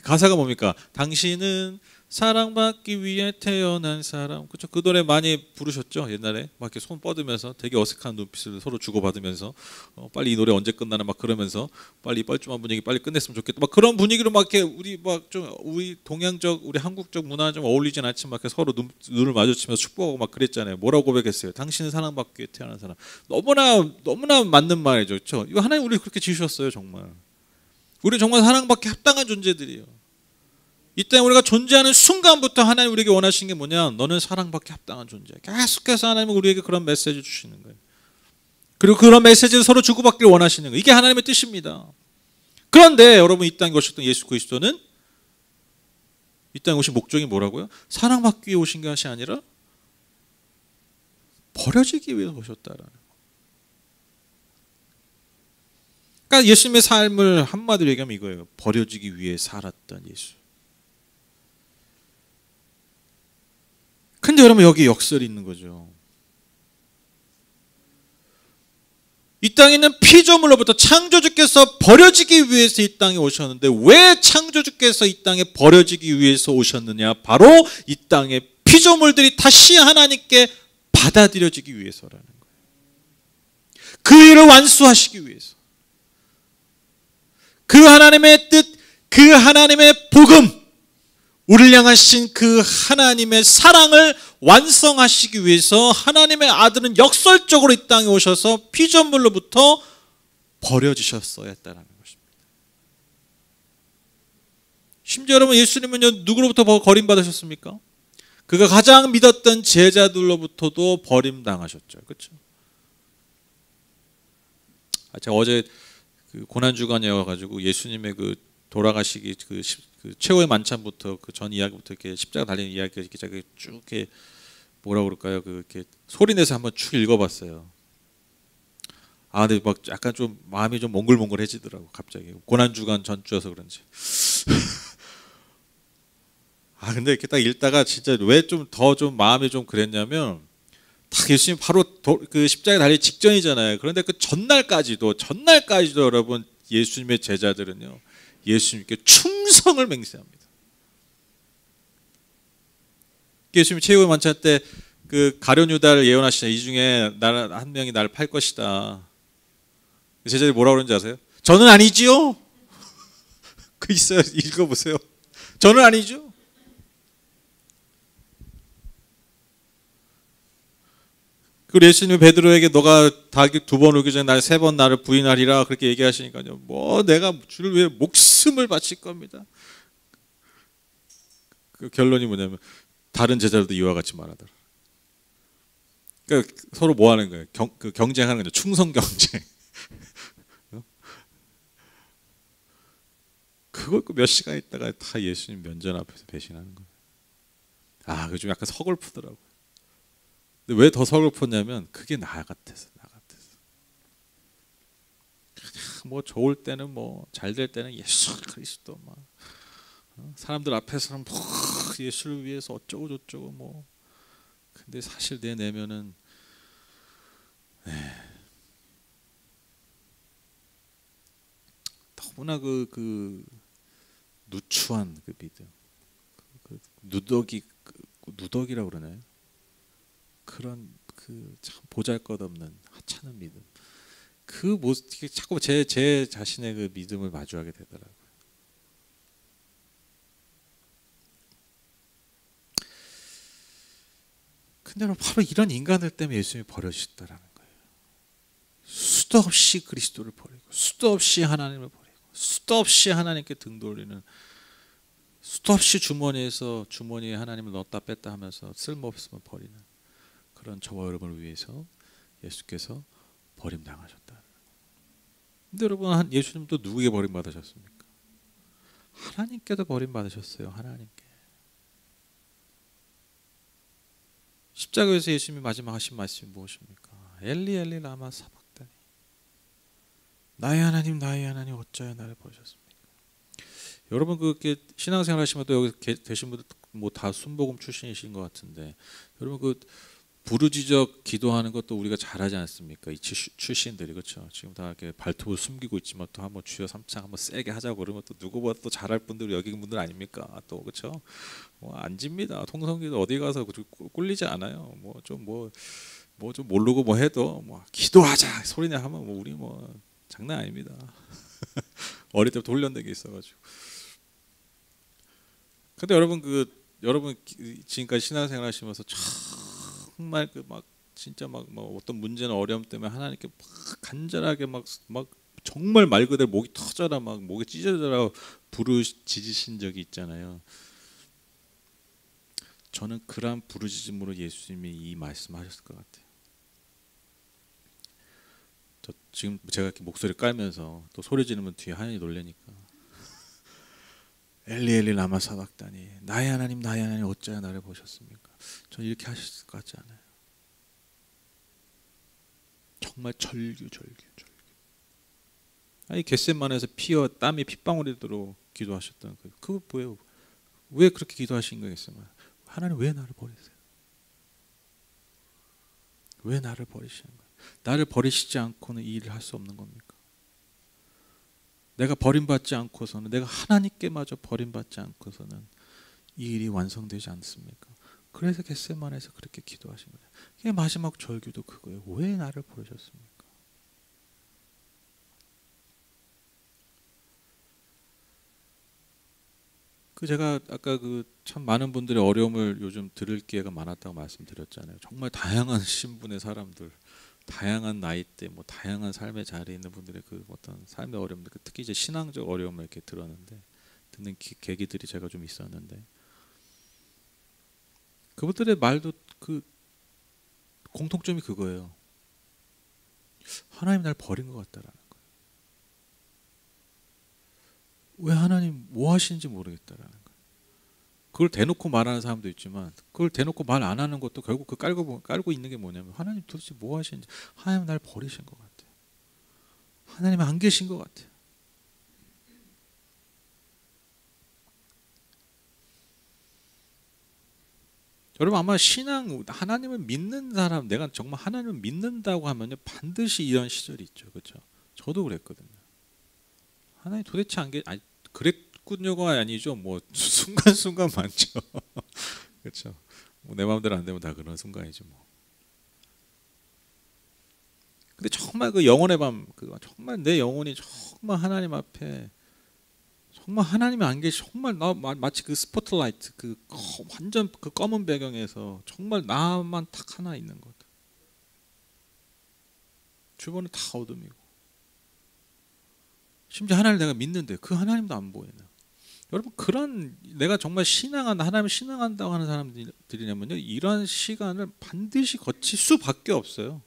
가사가 뭡니까? 당신은 사랑받기 위해 태어난 사람. 그렇죠? 그 노래 많이 부르셨죠? 옛날에 막 이렇게 손 뻗으면서 되게 어색한 눈빛을 서로 주고받으면서 빨리 이 노래 언제 끝나나 막 그러면서 빨리 뻘쭘한 분위기 빨리 끝냈으면 좋겠다. 막 그런 분위기로 막 이렇게 우리 막 좀 우리 동양적 우리 한국적 문화 좀 어울리진 않지만 막 이렇게 서로 눈을 마주치면서 축복하고 막 그랬잖아요. 뭐라고 고백했어요? 당신은 사랑받기 위해 태어난 사람. 너무나 맞는 말이죠. 그렇죠? 이거 하나님 우리 그렇게 지으셨어요, 정말. 우리 정말 사랑받기 합당한 존재들이에요. 이 땅에 우리가 존재하는 순간부터 하나님 우리에게 원하시는 게 뭐냐? 너는 사랑받기 합당한 존재야. 계속해서 하나님은 우리에게 그런 메시지를 주시는 거예요. 그리고 그런 메시지를 서로 주고받기를 원하시는 거예요. 이게 하나님의 뜻입니다. 그런데 여러분, 이 땅에 오셨던 예수 그리스도는 이 땅에 오신 목적이 뭐라고요? 사랑받기 위해 오신 것이 아니라 버려지기 위해 오셨다라는 거예요. 그러니까 예수님의 삶을 한마디로 얘기하면 이거예요. 버려지기 위해 살았던 예수. 근데 여러분, 여기 역설이 있는 거죠. 이 땅에 있는 피조물로부터 창조주께서 버려지기 위해서 이 땅에 오셨는데, 왜 창조주께서 이 땅에 버려지기 위해서 오셨느냐? 바로 이 땅의 피조물들이 다시 하나님께 받아들여지기 위해서라는 거예요. 그 일을 완수하시기 위해서. 그 하나님의 뜻, 그 하나님의 복음, 우리를 향하신 그 하나님의 사랑을 완성하시기 위해서 하나님의 아들은 역설적으로 이 땅에 오셔서 피조물로부터 버려지셨어야 했다는 것입니다. 심지어 여러분, 예수님은요, 누구로부터 버림받으셨습니까? 그가 가장 믿었던 제자들로부터도 버림당하셨죠. 그렇죠? 제가 어제 그 고난주간이어가지고 예수님의 그 돌아가시기 그 최후의 만찬부터 그 전 이야기부터 이렇게 십자가 달리는 이야기가 이렇게 쭉 이렇게 뭐라 그럴까요? 그 이렇게 소리내서 한번 쭉 읽어봤어요. 아, 근데 막 약간 좀 마음이 좀 몽글몽글해지더라고, 갑자기. 고난주간 전주여서 그런지. 아, 근데 이렇게 딱 읽다가 진짜 왜 좀 더 좀 마음이 좀 그랬냐면, 딱 예수님 바로 그 십자가에 달리기 직전이잖아요. 그런데 그 전날까지도 여러분, 예수님의 제자들은요, 예수님께 충성을 맹세합니다. 예수님 최후의 만찬 때 그 가룟 유다를 예언하시자. 이 중에 한 명이 나를 팔 것이다. 제자들이 뭐라고 그러는지 아세요? 저는 아니지요. 그 있어요. 읽어보세요. 저는 아니죠. 그리고 예수님이 베드로에게 너가 닭이 2번 오기 전에 날 3번 나를 부인하리라 그렇게 얘기하시니까요. 뭐 내가 주를 위해 목숨을 바칠 겁니다. 그 결론이 뭐냐면 다른 제자들도 이와 같이 말하더라. 그러니까 서로 뭐 하는 거예요? 경쟁하는 거죠. 충성 경쟁. 그걸 몇 시간 있다가 다 예수님 면전 앞에서 배신하는 거예요. 아, 그게 좀 약간 서글프더라고요. 근데 왜 더 서글펐냐면 그게 나 같아서. 그냥 뭐 좋을 때는 뭐 잘 될 때는 예수 그리스도 막 사람들 앞에서는 뭐 예수를 위해서 어쩌고 저쩌고 뭐. 근데 사실 내 내면은 너무나 그 누추한 그 믿음, 그 누더기라고 그러나요? 그런 그 참 보잘것없는 하찮은 믿음. 그 모습 자꾸 제 자신의 그 믿음을 마주하게 되더라고요. 근데 바로 이런 인간들 때문에 예수님이 버려지셨다라는 거예요. 수도 없이 그리스도를 버리고, 수도 없이 하나님을 버리고, 수도 없이 하나님께 등 돌리는, 수도 없이 주머니에 하나님을 넣었다 뺐다 하면서 쓸모없으면 버리는 그런 저와 여러분을 위해서 예수께서 버림당하셨다. 근데 여러분, 예수님도 누구에게 버림받으셨습니까? 하나님께도 버림받으셨어요. 하나님께. 십자가에서 예수님이 마지막 하신 말씀이 무엇입니까? 엘리 엘리 라마 사박다니, 나의 하나님 나의 하나님 어찌하여 나를 버리셨습니까? 여러분, 그렇게 신앙생활 하시면 또 여기 계신 분들 뭐 다 순복음 출신이신 것 같은데, 여러분 그 부르짖어 기도하는 것도 우리가 잘하지 않습니까? 이 출신들이, 그렇죠? 지금 다 이렇게 발톱을 숨기고 있지만 또 한번 주여 삼창 한번 세게 하자고 그러면 또 누구보다 또 잘할 분들이 여기 분들 아닙니까? 또 그렇죠? 뭐 안 집니다. 통성기도 어디 가서 꿀리지 않아요. 뭐 좀 모르고 뭐 해도 뭐 기도하자 소리냐 하면 뭐 우리 뭐 장난 아닙니다. 어릴 때부터 훈련된 게 있어가지고. 근데 여러분 지금까지 신앙생활 하시면서 정말 막 진짜 막 어떤 문제나 어려움 때문에 하나님께 막 간절하게 막 정말 말 그대로 목이 터져라 막 목이 찢어져라 부르짖으신 적이 있잖아요. 저는 그러한 부르짖음으로 예수님이 이 말씀하셨을 것 같아요. 지금 제가 이렇게 목소리 깔면서 또 소리 지르면 뒤에 하나님이 놀래니까 엘리 엘리 라마 사박다니, 나의 하나님 나의 하나님 어찌하여 나를 보셨습니까? 저는 이렇게 하셨을 것 같지 않아요? 정말 절규. 아니 겟세마네에서 피와 땀이 핏방울이도록 기도하셨던 그거 뭐예요? 왜 그렇게 기도하신 거겠어요? 하나님 왜 나를 버리세요? 왜 나를 버리시는 거예요? 나를 버리시지 않고는 이 일을 할 수 없는 겁니까? 내가 버림받지 않고서는, 내가 하나님께마저 버림받지 않고서는 이 일이 완성되지 않습니까? 그래서 겟세마네에서 그렇게 기도하신 거예요. 그게 마지막 절규도 그거예요. 왜 나를 버리셨습니까? 제가 아까 참 많은 분들의 어려움을 요즘 들을 기회가 많았다고 말씀드렸잖아요. 정말 다양한 신분의 사람들, 다양한 나이대, 뭐 다양한 삶의 자리에 있는 분들의 어떤 삶의 어려움들, 특히 이제 신앙적 어려움을 이렇게 들었는데, 듣는 계기들이 제가 좀 있었는데, 그분들의 말도 공통점이 그거예요. 하나님 날 버린 것 같다라는 거예요. 왜 하나님 뭐 하시는지 모르겠다라는 거예요. 그걸 대놓고 말하는 사람도 있지만, 그걸 대놓고 말 안 하는 것도 결국 깔고 있는 게 뭐냐면, 하나님 도대체 뭐 하시는지, 하나님 날 버리신 것 같아요. 하나님 안 계신 것 같아요. 여러분 아마 하나님을 믿는 사람, 내가 정말 하나님을 믿는다고 하면요 반드시 이런 시절이 있죠, 그렇죠? 저도 그랬거든요. 하나님 도대체 아니 그랬군요가 아니죠. 뭐 순간순간 많죠. 그렇죠. 뭐 내 마음대로 안 되면 다 그런 순간이죠. 뭐. 근데 정말 영혼의 밤, 정말 내 영혼이 정말 하나님 앞에 정말 하나님이 안 계시, 정말 나 마치 스포트라이트 완전 검은 배경에서 정말 나만 딱 하나 있는 것. 주변은 다 어둠이고. 심지어 하나님을 내가 믿는데 그 하나님도 안 보이는. 여러분 그런 내가 정말 하나님을 신앙한다고 하는 사람들이냐면요 이러한 시간을 반드시 거칠 수밖에 없어요.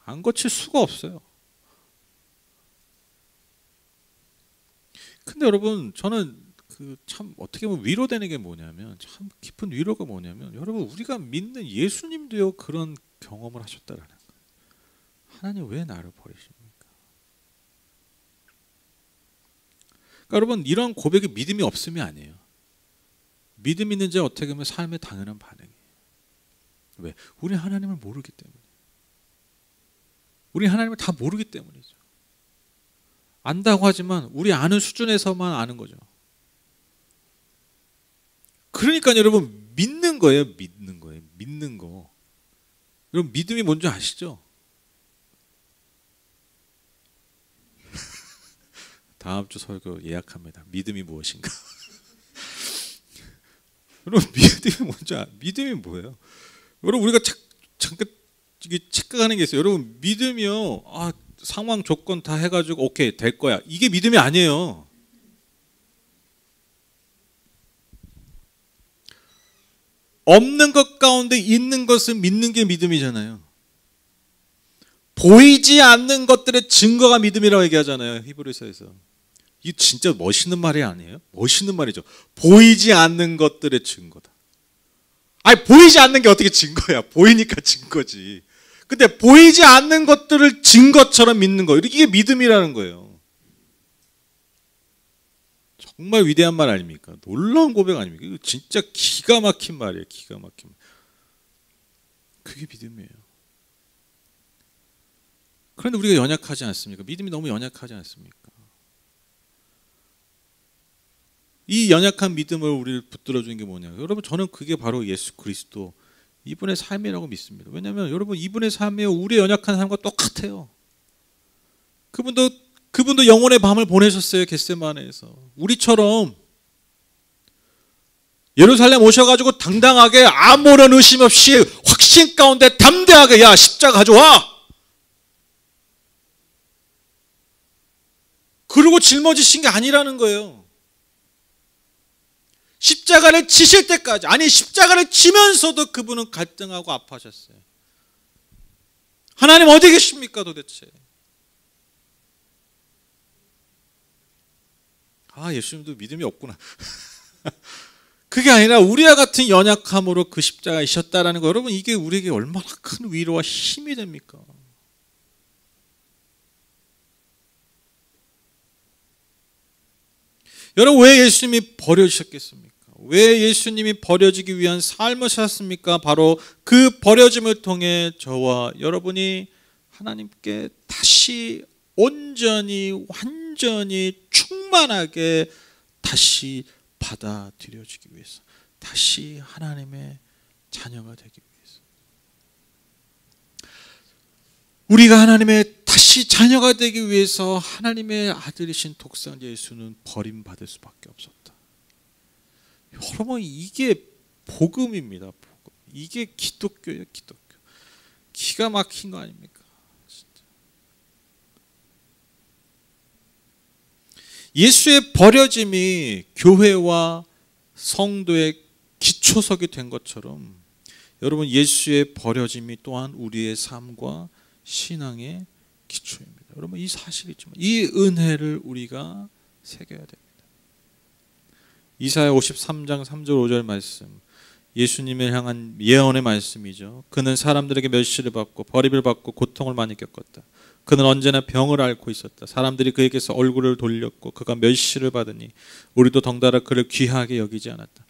안 거칠 수가 없어요. 근데 여러분 저는 참 어떻게 보면 위로되는 게 뭐냐면, 참 깊은 위로가 뭐냐면, 여러분 우리가 믿는 예수님도요 그런 경험을 하셨다라는 거예요. 하나님 왜 나를 버리십니까? 그러니까 여러분 이런 고백이 믿음이 없음이 아니에요. 믿음 있는 자 어떻게 보면 삶의 당연한 반응이에요. 왜? 우리 하나님을 모르기 때문에. 우리 하나님을 다 모르기 때문이죠. 안다고 하지만 우리 아는 수준에서만 아는 거죠. 그러니까 여러분 믿는 거예요. 믿는 거. 여러분 믿음이 뭔지 아시죠? 다음 주 설교 예약합니다. 믿음이 무엇인가? 여러분 믿음이 뭐예요? 여러분 우리가 잠깐 착각하는 게 있어요. 여러분 믿음이요. 상황 조건 다 해가지고 오케이 될 거야. 이게 믿음이 아니에요. 없는 것 가운데 있는 것을 믿는 게 믿음이잖아요. 보이지 않는 것들의 증거가 믿음이라고 얘기하잖아요. 히브리서에서. 이 진짜 멋있는 말이 아니에요? 멋있는 말이죠. 보이지 않는 것들의 증거다. 아니 보이지 않는 게 어떻게 증거야? 보이니까 증거지. 근데 보이지 않는 것들을 증거처럼 믿는 거, 이게 믿음이라는 거예요. 정말 위대한 말 아닙니까? 놀라운 고백 아닙니까? 이거 진짜 기가 막힌 말이에요. 기가 막힌 말. 그게 믿음이에요. 그런데 우리가 연약하지 않습니까? 믿음이 너무 연약하지 않습니까? 이 연약한 믿음을 우리를 붙들어주는 게 뭐냐? 여러분, 저는 그게 바로 예수 그리스도 이분의 삶이라고 믿습니다. 왜냐하면 여러분, 이분의 삶이 우리의 연약한 삶과 똑같아요. 그분도 영혼의 밤을 보내셨어요. 겟세마네에서. 우리처럼 예루살렘 오셔가지고 당당하게 아무런 의심 없이 확신 가운데 담대하게, 야 십자가 가져와, 그러고 짊어지신 게 아니라는 거예요. 십자가를 지실 때까지, 아니 십자가를 지면서도 그분은 갈등하고 아파하셨어요. 하나님 어디 계십니까 도대체? 아, 예수님도 믿음이 없구나. 그게 아니라 우리와 같은 연약함으로 그 십자가에 지셨다라는 거, 여러분, 이게 우리에게 얼마나 큰 위로와 힘이 됩니까? 여러분, 왜 예수님이 버려주셨겠습니까? 왜 예수님이 버려지기 위한 삶을 사셨습니까? 바로 그 버려짐을 통해 저와 여러분이 하나님께 다시 온전히 완전히 충만하게 다시 받아들여지기 위해서, 다시 하나님의 자녀가 되기 위해서, 우리가 하나님의 다시 자녀가 되기 위해서 하나님의 아들이신 독생 예수는 버림받을 수밖에 없었다. 여러분, 이게 복음입니다. 복음. 이게 기독교예요. 기독교. 기가 막힌 거 아닙니까? 진짜. 예수의 버려짐이 교회와 성도의 기초석이 된 것처럼, 여러분, 예수의 버려짐이 또한 우리의 삶과 신앙의 기초입니다. 여러분, 이 사실이지만 이 은혜를 우리가 새겨야 됩니다. 이사야 53장 3절 5절 말씀, 예수님을 향한 예언의 말씀이죠. 그는 사람들에게 멸시를 받고 버림을 받고 고통을 많이 겪었다. 그는 언제나 병을 앓고 있었다. 사람들이 그에게서 얼굴을 돌렸고 그가 멸시를 받으니 우리도 덩달아 그를 귀하게 여기지 않았다.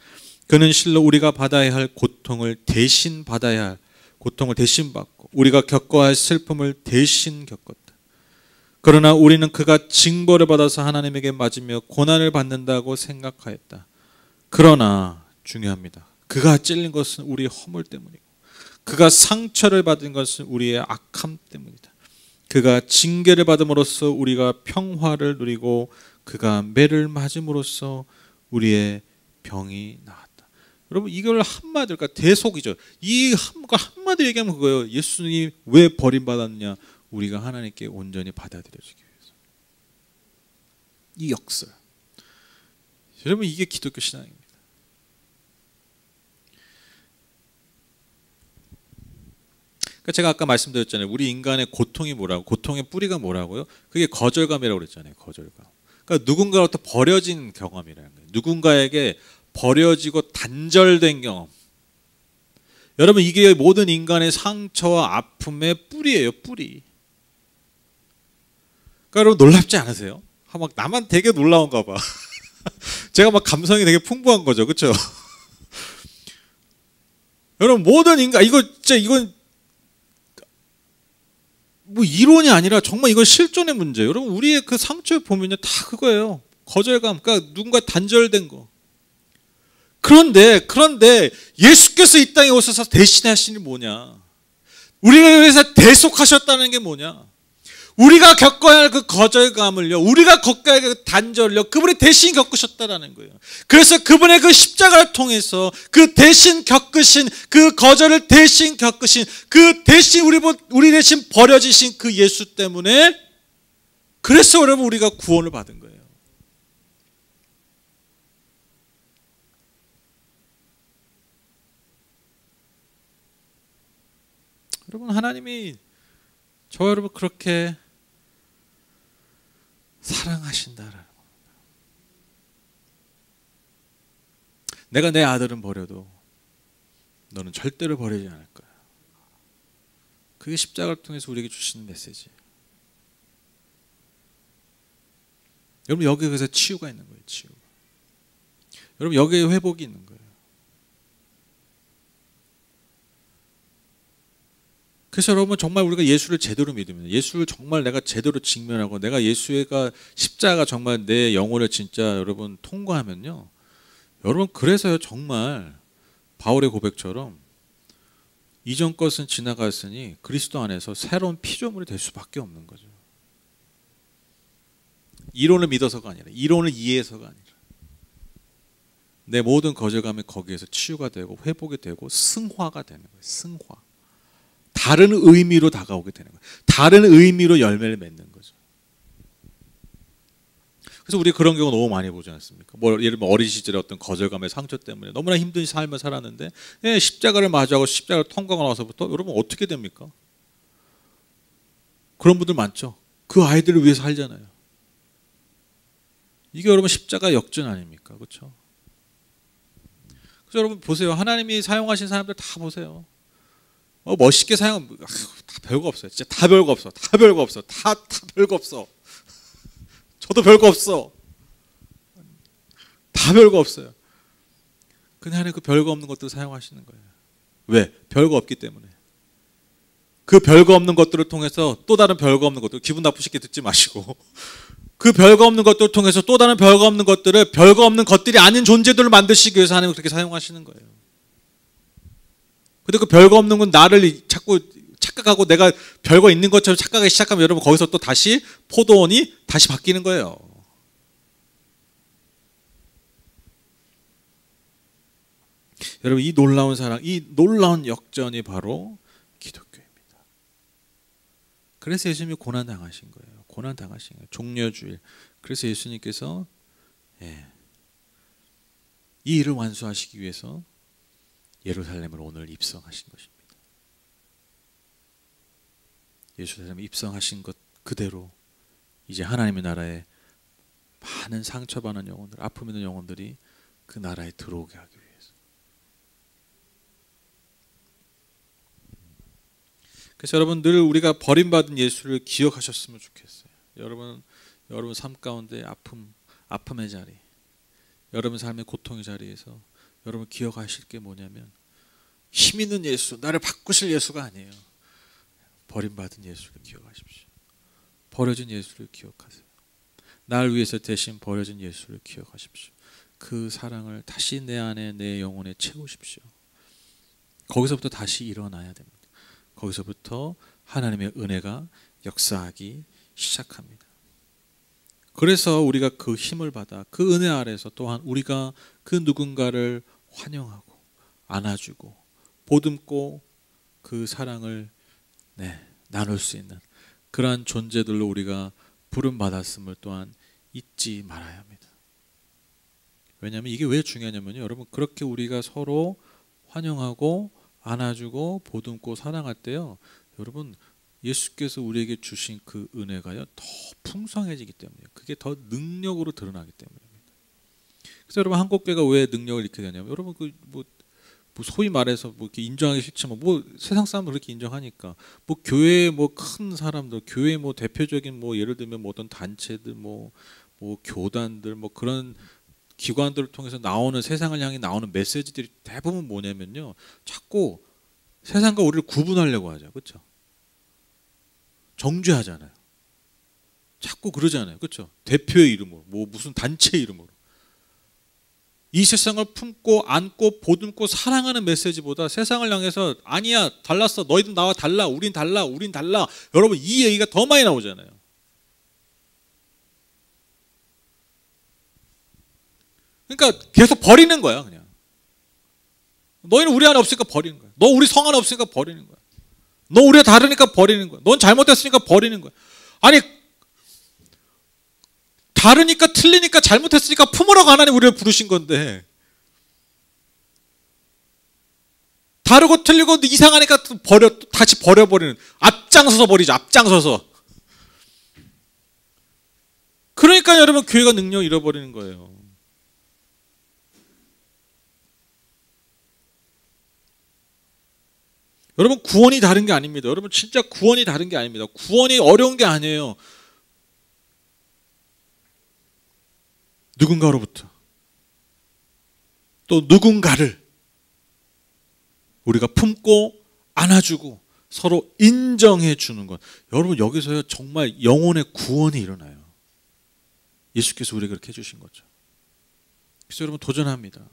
그는 실로 우리가 받아야 할 고통을 대신 받아야 할 고통을 대신 받고 우리가 겪어야 할 슬픔을 대신 겪었다. 그러나 우리는 그가 징벌을 받아서 하나님에게 맞으며 고난을 받는다고 생각하였다. 그러나 중요합니다. 그가 찔린 것은 우리의 허물 때문이고 그가 상처를 받은 것은 우리의 악함 때문이다. 그가 징계를 받음으로써 우리가 평화를 누리고 그가 매를 맞음으로써 우리의 병이 나았다. 여러분, 이걸 한마디로, 그러니까 대속이죠. 이 한마디로 얘기하면 그거예요. 예수님이 왜 버림받았느냐? 우리가 하나님께 온전히 받아들여지기 위해서. 이 역설. 여러분, 이게 기독교 신앙입니다. 그러니까 제가 아까 말씀드렸잖아요. 우리 인간의 고통이 뭐라고? 고통의 뿌리가 뭐라고요? 그게 거절감이라고 그랬잖아요. 거절감. 그러니까 누군가로부터 버려진 경험이라는 거예요. 누군가에게 버려지고 단절된 경험. 여러분, 이게 모든 인간의 상처와 아픔의 뿌리예요. 뿌리. 그러니까 여러분, 놀랍지 않으세요? 막 나만 되게 놀라운가 봐. 제가 막 감성이 되게 풍부한 거죠. 그렇죠? 여러분, 모든 인간, 이건 뭐 이론이 아니라 정말 이건 실존의 문제예요. 여러분, 우리의 그 상처에 보면요, 다 그거예요. 거절감, 그러니까 누군가 단절된 거. 그런데 예수께서 이 땅에 오셔서 대신하신 게 뭐냐? 우리를 위해서 대속하셨다는 게 뭐냐? 우리가 겪어야 할 그 거절감을요, 우리가 겪어야 할 그 단절을요, 그분이 대신 겪으셨다라는 거예요. 그래서 그분의 그 십자가를 통해서 그 대신 겪으신, 그 거절을 대신 겪으신, 그 대신 우리 대신 버려지신 그 예수 때문에, 그래서 여러분 우리가 구원을 받은 거예요. 여러분, 하나님이 저 여러분 그렇게 사랑하신다라는 겁니다. 내가 내 아들은 버려도 너는 절대로 버리지 않을 거야. 그게 십자가를 통해서 우리에게 주시는 메시지. 여러분 여기에 그래서 치유가 있는 거예요. 치유가. 여러분 여기에 회복이 있는 거예요. 그래서 여러분 정말 우리가 예수를 제대로 믿으면, 예수를 정말 내가 제대로 직면하고 내가 예수가 십자가 정말 내 영혼을 진짜 여러분 통과하면요, 여러분 그래서요 정말 바울의 고백처럼 이전 것은 지나갔으니 그리스도 안에서 새로운 피조물이 될 수밖에 없는 거죠. 이론을 믿어서가 아니라, 이론을 이해해서가 아니라, 내 모든 거절감이 거기에서 치유가 되고 회복이 되고 승화가 되는 거예요. 승화. 다른 의미로 다가오게 되는 거예요. 다른 의미로 열매를 맺는 거죠. 그래서 우리 그런 경우 너무 많이 보지 않습니까? 뭐 예를 들면 어린 시절에 어떤 거절감의 상처 때문에 너무나 힘든 삶을 살았는데 십자가를 맞이하고 십자가를 통과하고 나서부터 여러분 어떻게 됩니까? 그런 분들 많죠. 그 아이들을 위해서 살잖아요. 이게 여러분 십자가 역전 아닙니까? 그렇죠? 그래서 여러분 보세요. 하나님이 사용하신 사람들 다 보세요. 멋있게 사용하면 다 별거 없어요. 진짜 다 별거 없어. 다 별거 없어. 다 별거 없어. 저도 별거 없어. 다 별거 없어요. 근데 하나님 그 별거 없는 것들을 사용하시는 거예요. 왜? 별거 없기 때문에. 그 별거 없는 것들을 통해서 또 다른 별거 없는 것들, 기분 나쁘시게 듣지 마시고 그 별거 없는 것들을 통해서 또 다른 별거 없는 것들을 별거 없는 것들이 아닌 존재들을 만드시기 위해서 하나님은 그렇게 사용하시는 거예요. 근데 그 별거 없는 건 나를 자꾸 착각하고 내가 별거 있는 것처럼 착각하기 시작하면 여러분 거기서 또 다시 포도원이 다시 바뀌는 거예요. 여러분 이 놀라운 사랑, 이 놀라운 역전이 바로 기독교입니다. 그래서 예수님이 고난 당하신 거예요. 고난 당하신 거예요. 종려주일. 그래서 예수님께서 이 일을 완수하시기 위해서 예루살렘을 오늘 입성하신 것입니다. 예루살렘에 입성하신 것 그대로 이제 하나님의 나라에 많은 상처받는 영혼들, 아픔 있는 영혼들이 그 나라에 들어오게 하기 위해서. 그래서 여러분 늘 우리가 버림받은 예수를 기억하셨으면 좋겠어요. 여러분 삶 가운데 아픔의 자리, 여러분 삶의 고통의 자리에서 여러분 기억하실 게 뭐냐면 힘 있는 예수, 나를 바꾸실 예수가 아니에요. 버림받은 예수를 기억하십시오. 버려진 예수를 기억하세요. 날 위해서 대신 버려진 예수를 기억하십시오. 그 사랑을 다시 내 안에, 내 영혼에 채우십시오. 거기서부터 다시 일어나야 됩니다. 거기서부터 하나님의 은혜가 역사하기 시작합니다. 그래서 우리가 그 힘을 받아 그 은혜 아래서 또한 우리가 그 누군가를 환영하고 안아주고 보듬고 그 사랑을 나눌 수 있는 그러한 존재들로 우리가 부름받았음을 또한 잊지 말아야 합니다. 왜냐하면 이게 왜 중요하냐면요, 여러분 그렇게 우리가 서로 환영하고 안아주고 보듬고 사랑할 때요, 여러분 예수께서 우리에게 주신 그 은혜가요 더 풍성해지기 때문이에요. 그게 더 능력으로 드러나기 때문입니다. 그래서 여러분 한국교회가 왜 능력을 잃게 되냐면, 여러분 뭐 소위 말해서 뭐 이렇게 인정하기 싫지만 뭐 세상 사람들 그렇게 인정하니까 뭐 교회 뭐 큰 사람들, 교회 뭐 대표적인 뭐 예를 들면 뭐 어떤 단체들 뭐 교단들 뭐 그런 기관들을 통해서 나오는, 세상을 향해 나오는 메시지들이 대부분 뭐냐면요, 자꾸 세상과 우리를 구분하려고 하죠. 그렇죠? 정죄하잖아요. 자꾸 그러잖아요. 그렇죠? 대표의 이름으로, 뭐 무슨 단체 이름으로. 이 세상을 품고 안고 보듬고 사랑하는 메시지보다 세상을 향해서 아니야, 달랐어, 너희들 나와 달라, 우린 달라, 우린 달라, 여러분 이 얘기가 더 많이 나오잖아요. 그러니까 계속 버리는 거야. 그냥 너희는 우리 안에 없으니까 버리는 거야. 너 우리 성 안에 없으니까 버리는 거야. 너 우리가 다르니까 버리는 거야. 넌 잘못했으니까 버리는 거야. 아니 다르니까 틀리니까 잘못했으니까 품으라고 하나님 우리를 부르신 건데, 바르고 틀리고 이상하니까 또 다시 버려버리는, 앞장서서 버리죠. 앞장서서. 그러니까 여러분 교회가 능력 잃어버리는 거예요. 여러분 구원이 다른 게 아닙니다. 여러분 진짜 구원이 다른 게 아닙니다. 구원이 어려운 게 아니에요. 누군가로부터 또 누군가를 우리가 품고 안아주고 서로 인정해 주는 것. 여러분 여기서요 정말 영혼의 구원이 일어나요. 예수께서 우리에게 그렇게 해주신 거죠. 그래서 여러분 도전합니다.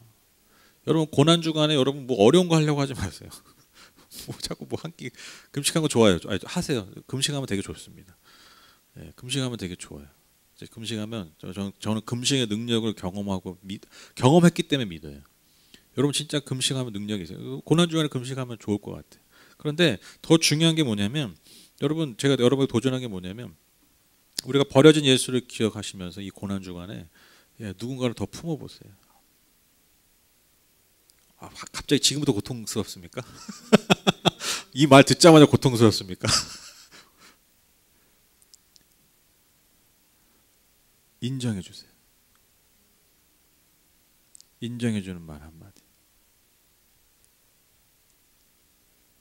여러분 고난 주간에 여러분 뭐 어려운 거 하려고 하지 마세요. 뭐 자꾸 뭐 한 끼 금식한 거 좋아요. 아니, 하세요. 금식하면 되게 좋습니다. 네, 금식하면 되게 좋아요. 이제 금식하면 저는 금식의 능력을 경험했기 때문에 믿어요. 여러분 진짜 금식하면 능력이 있어요. 고난 주간에 금식하면 좋을 것 같아요. 그런데 더 중요한 게 뭐냐면 여러분 제가 여러분에게 도전한 게 뭐냐면 우리가 버려진 예수를 기억하시면서 이 고난 주간에 누군가를 더 품어보세요. 갑자기 지금부터 고통스럽습니까? 이 말 듣자마자 고통스럽습니까? 인정해 주세요. 인정해 주는 말 한마디.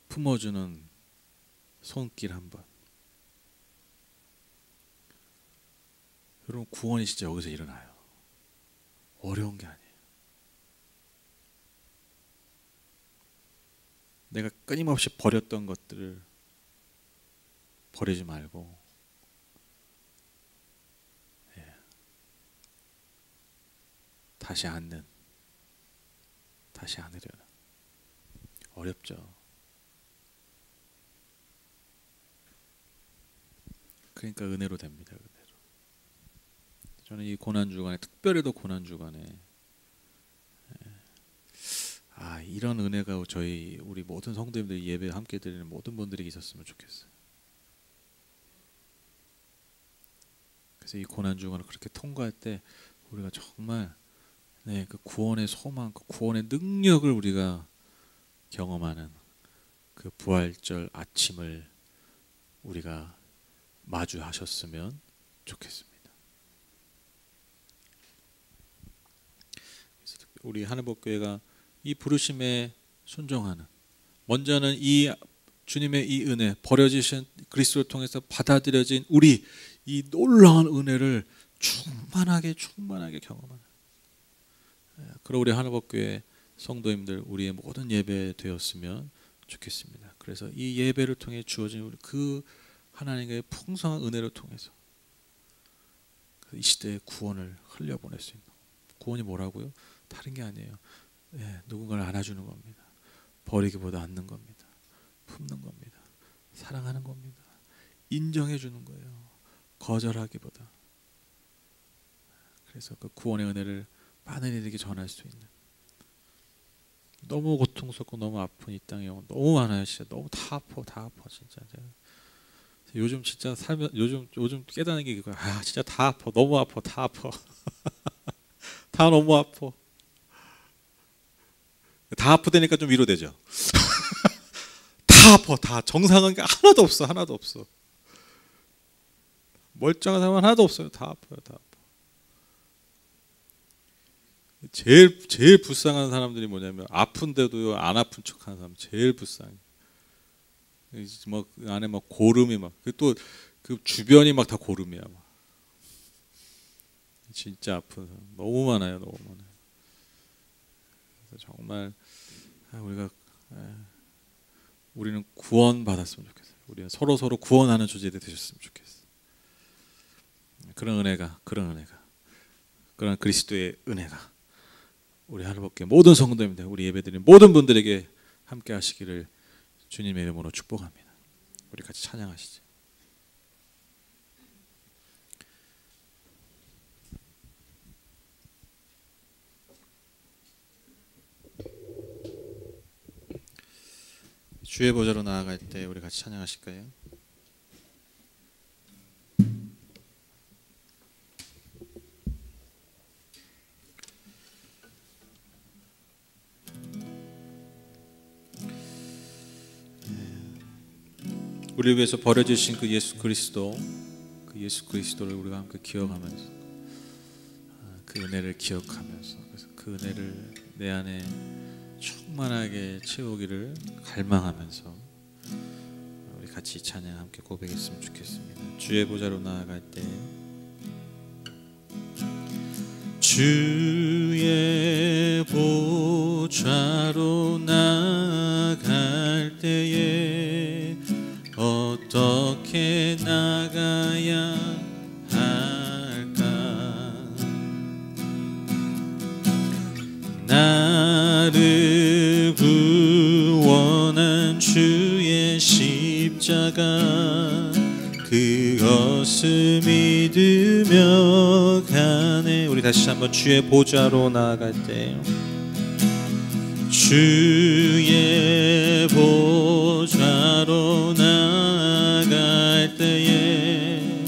품어주는 손길 한번. 여러분 구원이 진짜 여기서 일어나요. 어려운 게 아니에요. 내가 끊임없이 버렸던 것들을 버리지 말고 다시 안으려는. 어렵죠. 그러니까 은혜로 됩니다. 은혜로. 저는 이 고난 주간에 특별히도 고난 주간에 이런 은혜가 우리 모든 성도님들 예배 함께 드리는 모든 분들에게 있었으면 좋겠어요. 그래서 이 고난 주간을 그렇게 통과할 때 우리가 정말 그 구원의 소망, 그 구원의 능력을 우리가 경험하는 그 부활절 아침을 우리가 마주하셨으면 좋겠습니다. 그래서 우리 하늘복교회가 이 부르심에 순종하는, 먼저는 이 주님의 이 은혜, 버려지신 그리스도를 통해서 받아들여진 우리 이 놀라운 은혜를 충만하게 경험하는 그런 우리 하늘복교회 성도님들 우리의 모든 예배 되었으면 좋겠습니다. 그래서 이 예배를 통해 주어진 우리 그 하나님의 풍성한 은혜를 통해서 이 시대의 구원을 흘려보낼 수 있는, 구원이 뭐라고요? 다른 게 아니에요. 누군가를 안아주는 겁니다. 버리기보다 안는 겁니다. 품는 겁니다. 사랑하는 겁니다. 인정해 주는 거예요. 거절하기보다. 그래서 그 구원의 은혜를 많은 이들에게 전할 수 있는, 너무 고통스럽고 너무 아픈 이 땅에 너무 많아요. 진짜 너무 다 아파 진짜. 요즘 진짜 살면 요즘 깨닫는 게 이거야. 진짜 다 아파. 너무 아파. 다 아파. 다 너무 아파. 다 아프다니까 좀 위로되죠. 다 아파. 다 정상한 게 하나도 없어. 멀쩡한 사람 하나도 없어요. 다 아파요. 다 아파. 제일 불쌍한 사람들이 뭐냐면 아픈데도 안 아픈 척하는 사람 제일 불쌍해. 막 안에 막 고름이 막 또 그 주변이 막 다 고름이야. 막. 진짜 아픈 사람 너무 많아요. 그래서 정말 우리는 구원 받았으면 좋겠어요. 우리는 서로 구원하는 존재들이 되셨으면 좋겠어요. 그런 그리스도의 은혜가 우리 하늘복교회 모든 성도님들, 우리 예배드리는 모든 분들에게 함께 하시기를 주님의 이름으로 축복합니다. 우리 같이 찬양하시죠. 주의 보좌로 나아갈 때 우리 같이 찬양하실까요? 우리를 위해서 버려지신 그 예수 그리스도를 우리가 함께 기억하면서 그 은혜를 기억하면서 그래서 그 은혜를 내 안에 충만하게 채우기를 갈망하면서 우리 같이 찬양 함께 고백했으면 좋겠습니다. 주의 보좌로 나아갈 때 주의 보좌로 나아갈 때에 어떻게 나가야 할까? 나를 구원한 주의 십자가 그것을 믿으며 가네. 우리 다시 한번 주의 보좌로 나아갈 때 주의 보좌로 나아갈 때에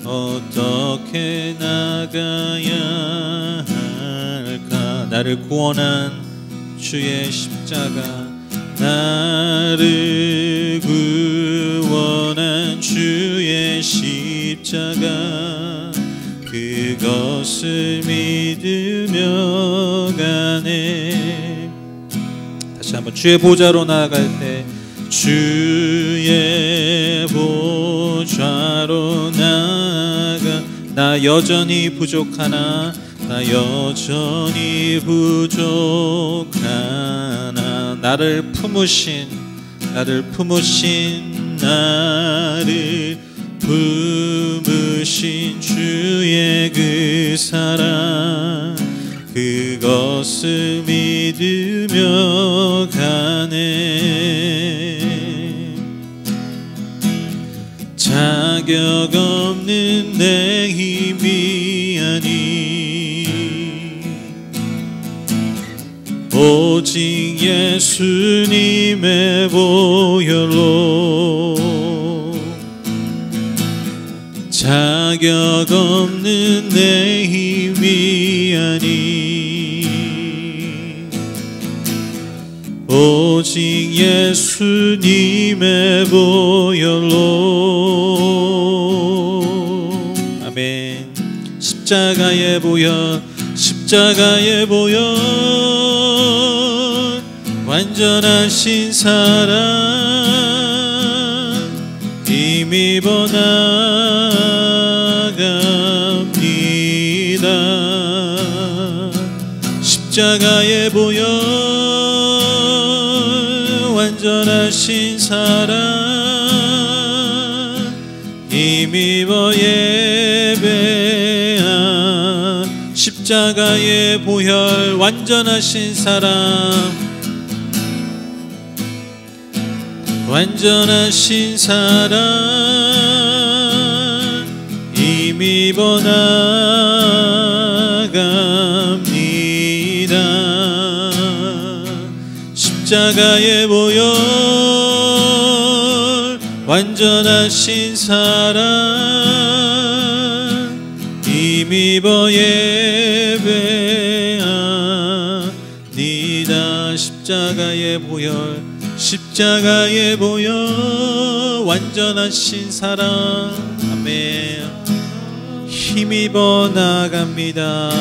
어떻게 나가야 할까? 나를 구원한 주의 십자가 나를 구원한 주의 십자가 그것을 믿으며 가네. 다시 한번 주의 보좌로 나아갈 때 주의 보좌로 나아가 나 여전히 부족하나 나 여전히 부족하나 나를 품으신 나를 품으신 주의 그 사랑 그것을 믿으며 가네. 자격 없는 내 힘이 아니 오직 예수님의 보혈로 자격 없는 내 힘이 아니 오직 예수님의 보혈로 아멘. 십자가의 보혈 완전하신 사랑 힘입어 나갑니다. 십자가의 보혈 완전하신 사랑 힘입어 예배한 십자가의 보혈 완전하신 사랑 완전하신 사랑 힘입어 나갑니다. 십자가의 보혈 완전하신 사랑 힘입어 예배합니다. 십자가의 보혈 완전하신 사랑 아멘 힘입어 나갑니다.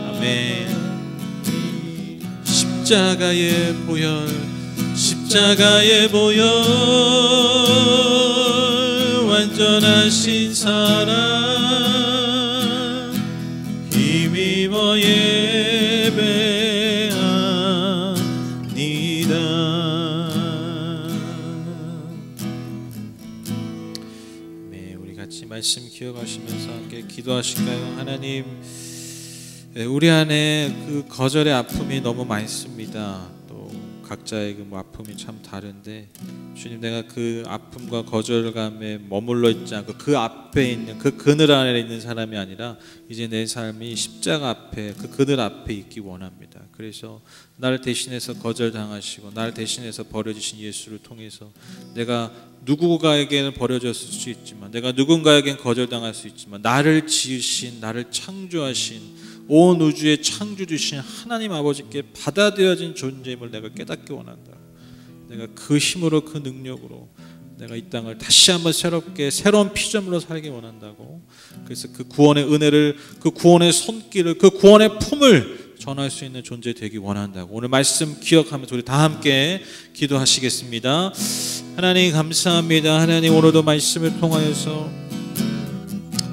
아멘. 십자가의 보혈 완전하신 사랑 힘입어 말씀 기억하시면서 함께 기도하실까요? 하나님, 우리 안에 그 거절의 아픔이 너무 많습니다. 또 각자의 그 아픔이 참 다른데 주님, 내가 그 아픔과 거절감에 머물러 있지 않고 그 앞에 있는 그 그늘 안에 있는 사람이 아니라 이제 내 삶이 십자가 앞에 그 그늘 앞에 있기 원합니다. 그래서 나를 대신해서 거절당하시고 나를 대신해서 버려주신 예수를 통해서 내가 누구에게는 버려졌을 수 있지만 내가 누군가에겐 거절당할 수 있지만 나를 지으신 나를 창조하신 온 우주의 창조주신 하나님 아버지께 받아들여진 존재임을 내가 깨닫기 원한다. 내가 그 힘으로 그 능력으로 내가 이 땅을 다시 한번 새롭게 새로운 피조물로 살기 원한다고. 그래서 그 구원의 은혜를, 그 구원의 손길을, 그 구원의 품을 전할 수 있는 존재 되기 원한다고. 오늘 말씀 기억하면서 우리 다 함께 기도하시겠습니다. 하나님 감사합니다. 하나님 오늘도 말씀을 통하여서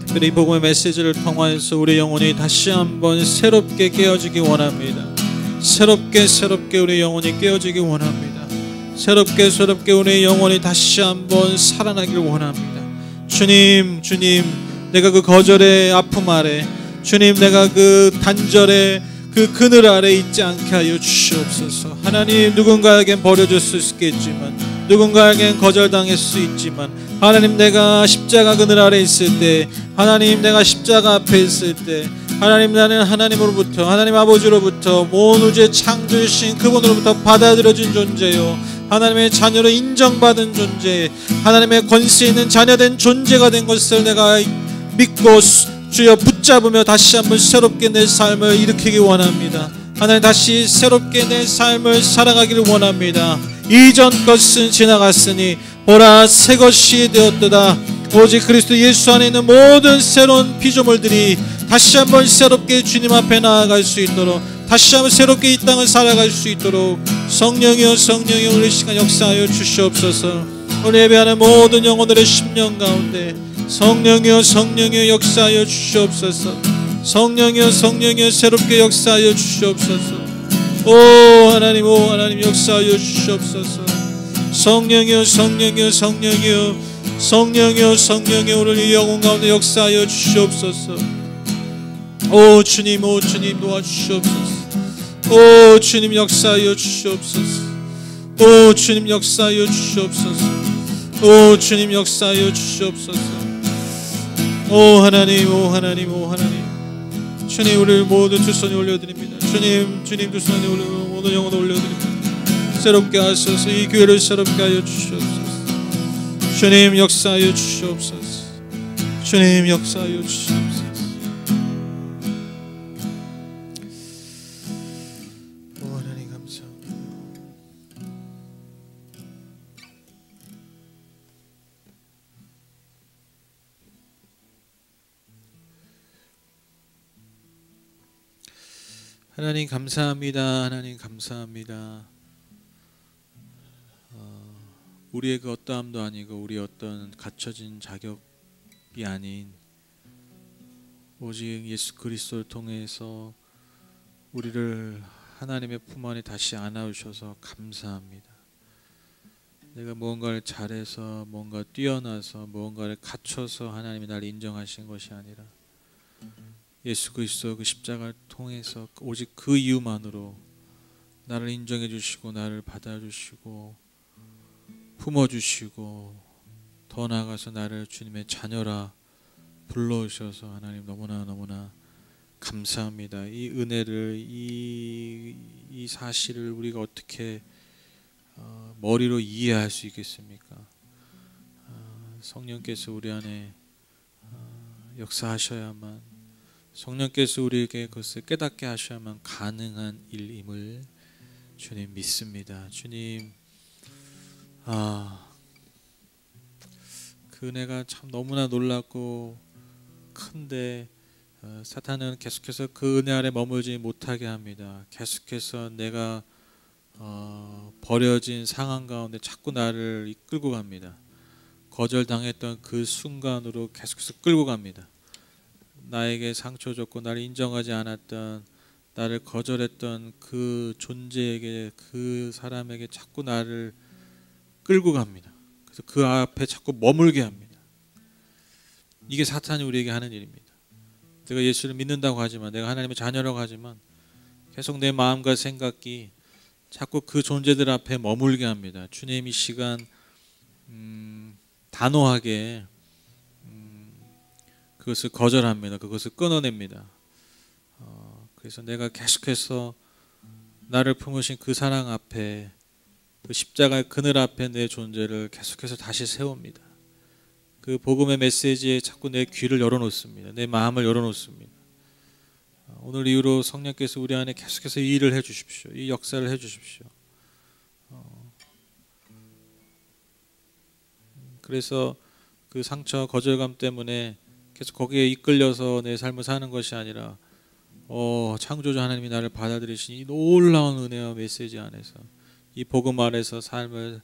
특별히 복음의 메시지를 통하여서 우리 영혼이 다시 한번 새롭게 깨어지기 원합니다. 새롭게 우리 영혼이 깨어지기 원합니다. 새롭게 우리 영혼이 다시 한번 살아나길 원합니다. 주님, 내가 그 거절의 아픔 아래, 주님, 내가 그 단절의 그 그늘 아래 있지 않게 하여 주시옵소서. 하나님, 누군가에겐 버려질 수 있겠지만, 누군가에겐 거절당할 수 있지만, 하나님, 내가 십자가 그늘 아래 있을 때, 하나님, 내가 십자가 앞에 있을 때, 하나님, 나는 하나님으로부터, 하나님 아버지로부터, 온 우주의 창조주신 그분으로부터 받아들여진 존재요, 하나님의 자녀로 인정받은 존재, 하나님의 권세 있는 자녀된 존재가 된 것을 내가 믿고 주여 붙잡으며 다시 한번 새롭게 내 삶을 일으키기 원합니다. 하나님, 다시 새롭게 내 삶을 살아가기를 원합니다. 이전 것은 지나갔으니 보라 새 것이 되었도다. 오직 그리스도 예수 안에 있는 모든 새로운 피조물들이 다시 한번 새롭게 주님 앞에 나아갈 수 있도록, 다시 한번 새롭게 이 땅을 살아갈 수 있도록 성령이여 오늘 시간 역사하여 주시옵소서. 오늘 예배하는 모든 영혼들의 심령 가운데 성령이여 역사하여 주시옵소서. 성령이여 새롭게 역사하여 주시옵소서. 오 하나님 역사하여 주시옵소서. 성령이여 오늘 이 영혼 가운데 역사하여 주시옵소서. 오 주님 도와주시옵소서. 오 주님 역사하여 주시옵소서. 오 주님 역사하여 주시옵소서. 오 주님 역사하여 주시옵소서. 오 하나님 주님, 우리 모두 두 손에 올려드립니다. 주님 두 손에 모든 영혼을 올려드립니다. 새롭게 하소서. 이 교회를 새롭게 하여 주시옵소서. 주님 역사하여 주시옵소서. 주님 역사하여 주시옵소서. 오 하나님 감사합니다. 하나님 감사합니다. 하나님 감사합니다. 우리의 그 어떠함도 아니고 우리 어떤 갖춰진 자격이 아닌 오직 예수 그리스도를 통해서 우리를 하나님의 품 안에 다시 안아주셔서 감사합니다. 내가 무언가를 잘해서, 뭔가 뛰어나서, 무언가를 갖춰서 하나님이 나를 인정하신 것이 아니라 예수 그리스도 그 십자가를 통해서 오직 그 이유만으로 나를 인정해 주시고 나를 받아주시고 품어주시고 더 나아가서 나를 주님의 자녀라 불러주셔서 하나님 너무나 감사합니다. 이 은혜를, 이 사실을 우리가 어떻게 머리로 이해할 수 있겠습니까? 성령께서 우리 안에 역사하셔야만, 성령께서 우리에게 그것을 깨닫게 하셔야만 가능한 일임을 주님 믿습니다. 주님, 그 은혜가 참 너무나 놀랍고 큰데 사탄은 계속해서 그 은혜 아래 머물지 못하게 합니다. 계속해서 내가 버려진 상황 가운데 자꾸 나를 이끌고 갑니다. 거절당했던 그 순간으로 계속해서 끌고 갑니다. 나에게 상처 줬고 나를 인정하지 않았던, 나를 거절했던 그 존재에게, 그 사람에게 자꾸 나를 끌고 갑니다. 그래서 그 앞에 자꾸 머물게 합니다. 이게 사탄이 우리에게 하는 일입니다. 내가 예수를 믿는다고 하지만, 내가 하나님의 자녀라고 하지만 계속 내 마음과 생각이 자꾸 그 존재들 앞에 머물게 합니다. 주님 이 시간 단호하게 그것을 거절합니다. 그것을 끊어냅니다. 그래서 내가 계속해서 나를 품으신 그 사랑 앞에, 그 십자가의 그늘 앞에 내 존재를 계속해서 다시 세웁니다. 그 복음의 메시지에 자꾸 내 귀를 열어놓습니다. 내 마음을 열어놓습니다. 오늘 이후로 성령께서 우리 안에 계속해서 이 일을 해주십시오. 이 역사를 해주십시오. 그래서 그 상처, 거절감 때문에 계속 거기에 이끌려서 내 삶을 사는 것이 아니라 창조주 하나님이 나를 받아들이신 이 놀라운 은혜와 메시지 안에서 이 복음 아래서 삶을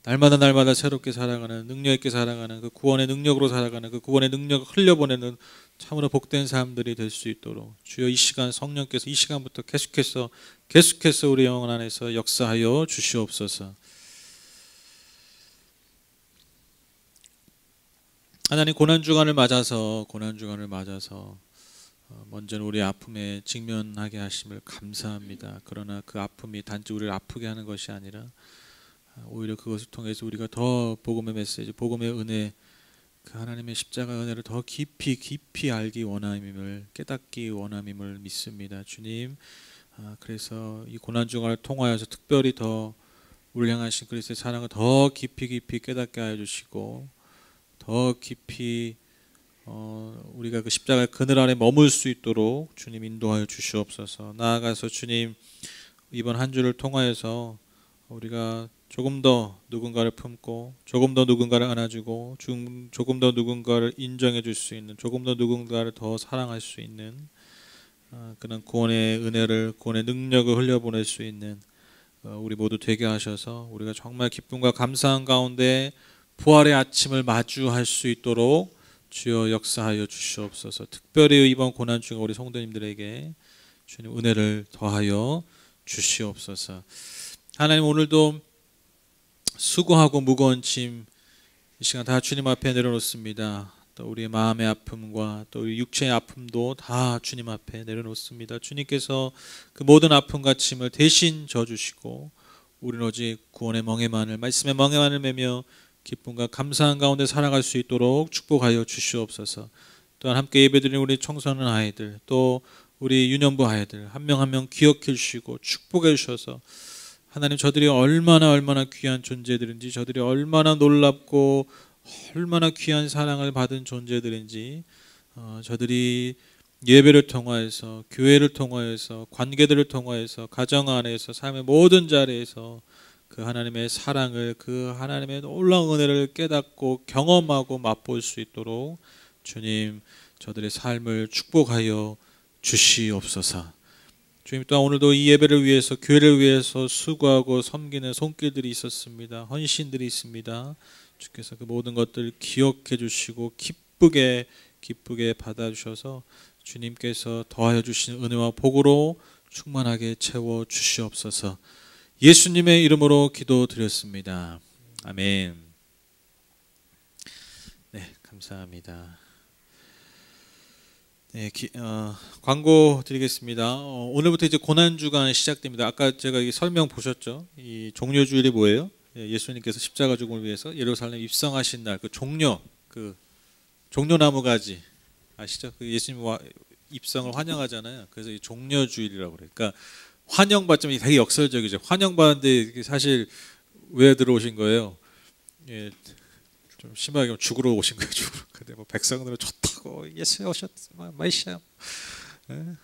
날마다 새롭게 살아가는, 능력 있게 살아가는, 그 구원의 능력으로 살아가는, 그 구원의 능력을 흘려보내는 참으로 복된 사람들이 될 수 있도록 주여 이 시간 성령께서 이 시간부터 계속해서 우리 영혼 안에서 역사하여 주시옵소서. 하나님, 고난주간을 맞아서 먼저 우리 아픔에 직면하게 하심을 감사합니다. 그러나 그 아픔이 단지 우리를 아프게 하는 것이 아니라 오히려 그것을 통해서 우리가 더 복음의 메시지, 복음의 은혜, 그 하나님의 십자가 은혜를 더 깊이 알기 원함임을, 깨닫기 원함임을 믿습니다. 주님, 그래서 이 고난주간을 통하여서 특별히 더 우리를 향하신 그리스도의 사랑을 더 깊이 깨닫게 하여 주시고, 더 깊이 우리가 그 십자가의 그늘 아래 머물 수 있도록 주님 인도하여 주시옵소서. 나아가서 주님, 이번 한 주를 통하여서 우리가 조금 더 누군가를 품고, 조금 더 누군가를 안아주고, 조금 더 누군가를 인정해 줄 수 있는, 조금 더 누군가를 더 사랑할 수 있는 그런 구원의 은혜를, 구원의 능력을 흘려보낼 수 있는 우리 모두 되게 하셔서 우리가 정말 기쁨과 감사한 가운데 부활의 아침을 마주할 수 있도록 주여 역사하여 주시옵소서. 특별히 이번 고난주가 우리 성도님들에게 주님 은혜를 더하여 주시옵소서. 하나님, 오늘도 수고하고 무거운 짐 이 시간 다 주님 앞에 내려놓습니다. 또 우리의 마음의 아픔과 또 우리 육체의 아픔도 다 주님 앞에 내려놓습니다. 주님께서 그 모든 아픔과 짐을 대신 져주시고 우리는 오직 구원의 멍에만을, 말씀의 멍에만을 매며 기쁨과 감사한 가운데 살아갈 수 있도록 축복하여 주시옵소서. 또한 함께 예배드리는 우리 청소년 아이들, 또 우리 유년부 아이들 한 명 한 명 기억해 주시고 축복해 주셔서 하나님, 저들이 얼마나 귀한 존재들인지, 저들이 얼마나 놀랍고 얼마나 귀한 사랑을 받은 존재들인지, 저들이 예배를 통하여서, 교회를 통하여서, 관계들을 통하여서, 가정 안에서, 삶의 모든 자리에서 그 하나님의 사랑을, 그 하나님의 놀라운 은혜를 깨닫고 경험하고 맛볼 수 있도록 주님, 저들의 삶을 축복하여 주시옵소서. 주님, 또한 오늘도 이 예배를 위해서, 교회를 위해서 수고하고 섬기는 손길들이 있었습니다. 헌신들이 있습니다. 주께서 그 모든 것들을 기억해 주시고 기쁘게 받아주셔서 주님께서 더하여 주신 은혜와 복으로 충만하게 채워 주시옵소서. 예수님의 이름으로 기도드렸습니다. 아멘. 네, 감사합니다. 네, 광고 드리겠습니다. 오늘부터 이제 고난주간 시작됩니다. 아까 제가 이 설명 보셨죠? 이 종려주일이 뭐예요? 예수님께서 십자가 죽음을 위해서 예루살렘 입성하신 날, 그 종려나무 가지 아시죠? 그 예수님 입성을 환영하잖아요. 그래서 이 종려주일이라고 그래요. 그러니까 환영받지만 되게 역설적이죠. 환영받는데 사실 왜 들어오신 거예요? 예, 좀 심하게 죽으러 오신 거예요. 죽으러. 근데 뭐 백성들은 좋다고 예수 오셨다, 마이샤,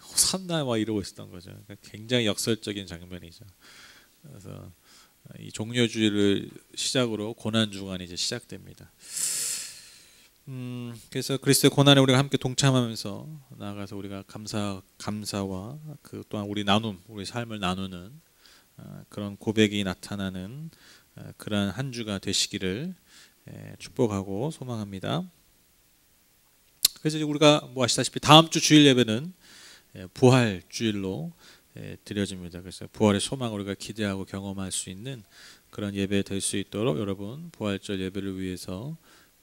호산나 막 이러고 있었던 거죠. 그러니까 굉장히 역설적인 장면이죠. 그래서 이 종려주일을 시작으로 고난주간이 이제 시작됩니다. 그래서 그리스도의 고난에 우리가 함께 동참하면서 나아가서 우리가 감사와 그 또한 우리 삶을 나누는 그런 고백이 나타나는 그러한 한 주가 되시기를 축복하고 소망합니다. 그래서 우리가 뭐 아시다시피 다음 주 주일 예배는 부활 주일로 드려집니다. 그래서 부활의 소망을 우리가 기대하고 경험할 수 있는 그런 예배 될 수 있도록 여러분 부활절 예배를 위해서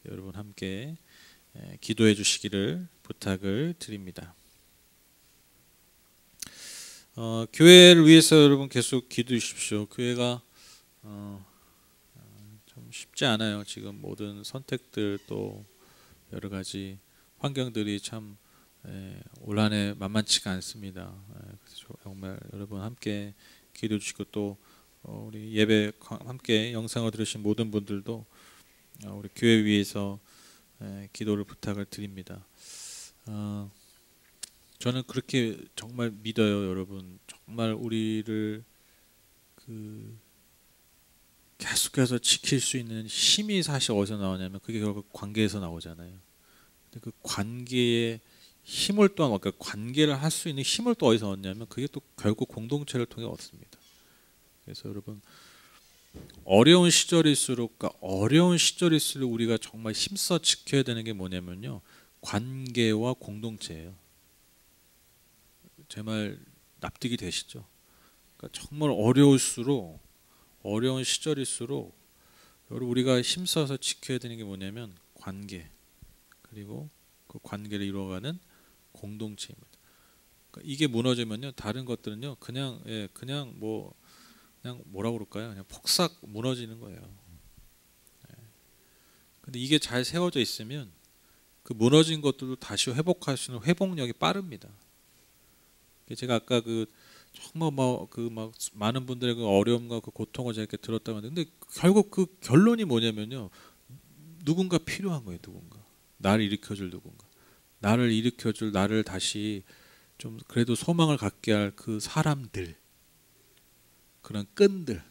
여러분 함께 기도해 주시기를 부탁을 드립니다. 교회를 위해서 여러분 계속 기도해 주십시오. 교회가 좀 쉽지 않아요. 지금 모든 선택들 또 여러 가지 환경들이 참 올 한 해 만만치가 않습니다. 그래서 정말 여러분 함께 기도해 주시고 또 우리 예배 함께 영상을 들으신 모든 분들도 우리 교회 위해서 기도를 부탁을 드립니다. 저는 그렇게 정말 믿어요, 여러분. 정말 우리를 계속해서 지킬 수 있는 힘이 사실 어디서 나오냐면 그게 결국 관계에서 나오잖아요. 근데 그 관계의 힘을 또한 그러니까 관계를 할 수 있는 힘을 또 어디서 얻냐면 그게 또 결국 공동체를 통해 얻습니다. 그래서 여러분 어려운 시절일수록 우리가 정말 힘써 지켜야 되는 게 뭐냐면요. 관계와 공동체예요. 제 말 납득이 되시죠? 그러니까 정말 어려운 시절일수록 여러분 우리가 힘써서 지켜야 되는 게 뭐냐면 관계 그리고 그 관계를 이루어가는 공동체입니다. 그러니까 이게 무너지면요 다른 것들은요 그냥 뭐라 그럴까요? 그냥 폭삭 무너지는 거예요. 근데 이게 잘 세워져 있으면 그 무너진 것들도 다시 회복할 수 있는 회복력이 빠릅니다. 제가 아까 그 정말 막 많은 분들의 그 어려움과 그 고통을 제가 이렇게 들었다고 하는데 근데 결국 그 결론이 뭐냐면요. 누군가 필요한 거예요. 누군가. 나를 일으켜줄 누군가. 나를 다시 좀 그래도 소망을 갖게 할 그 사람들. 그런 끈들.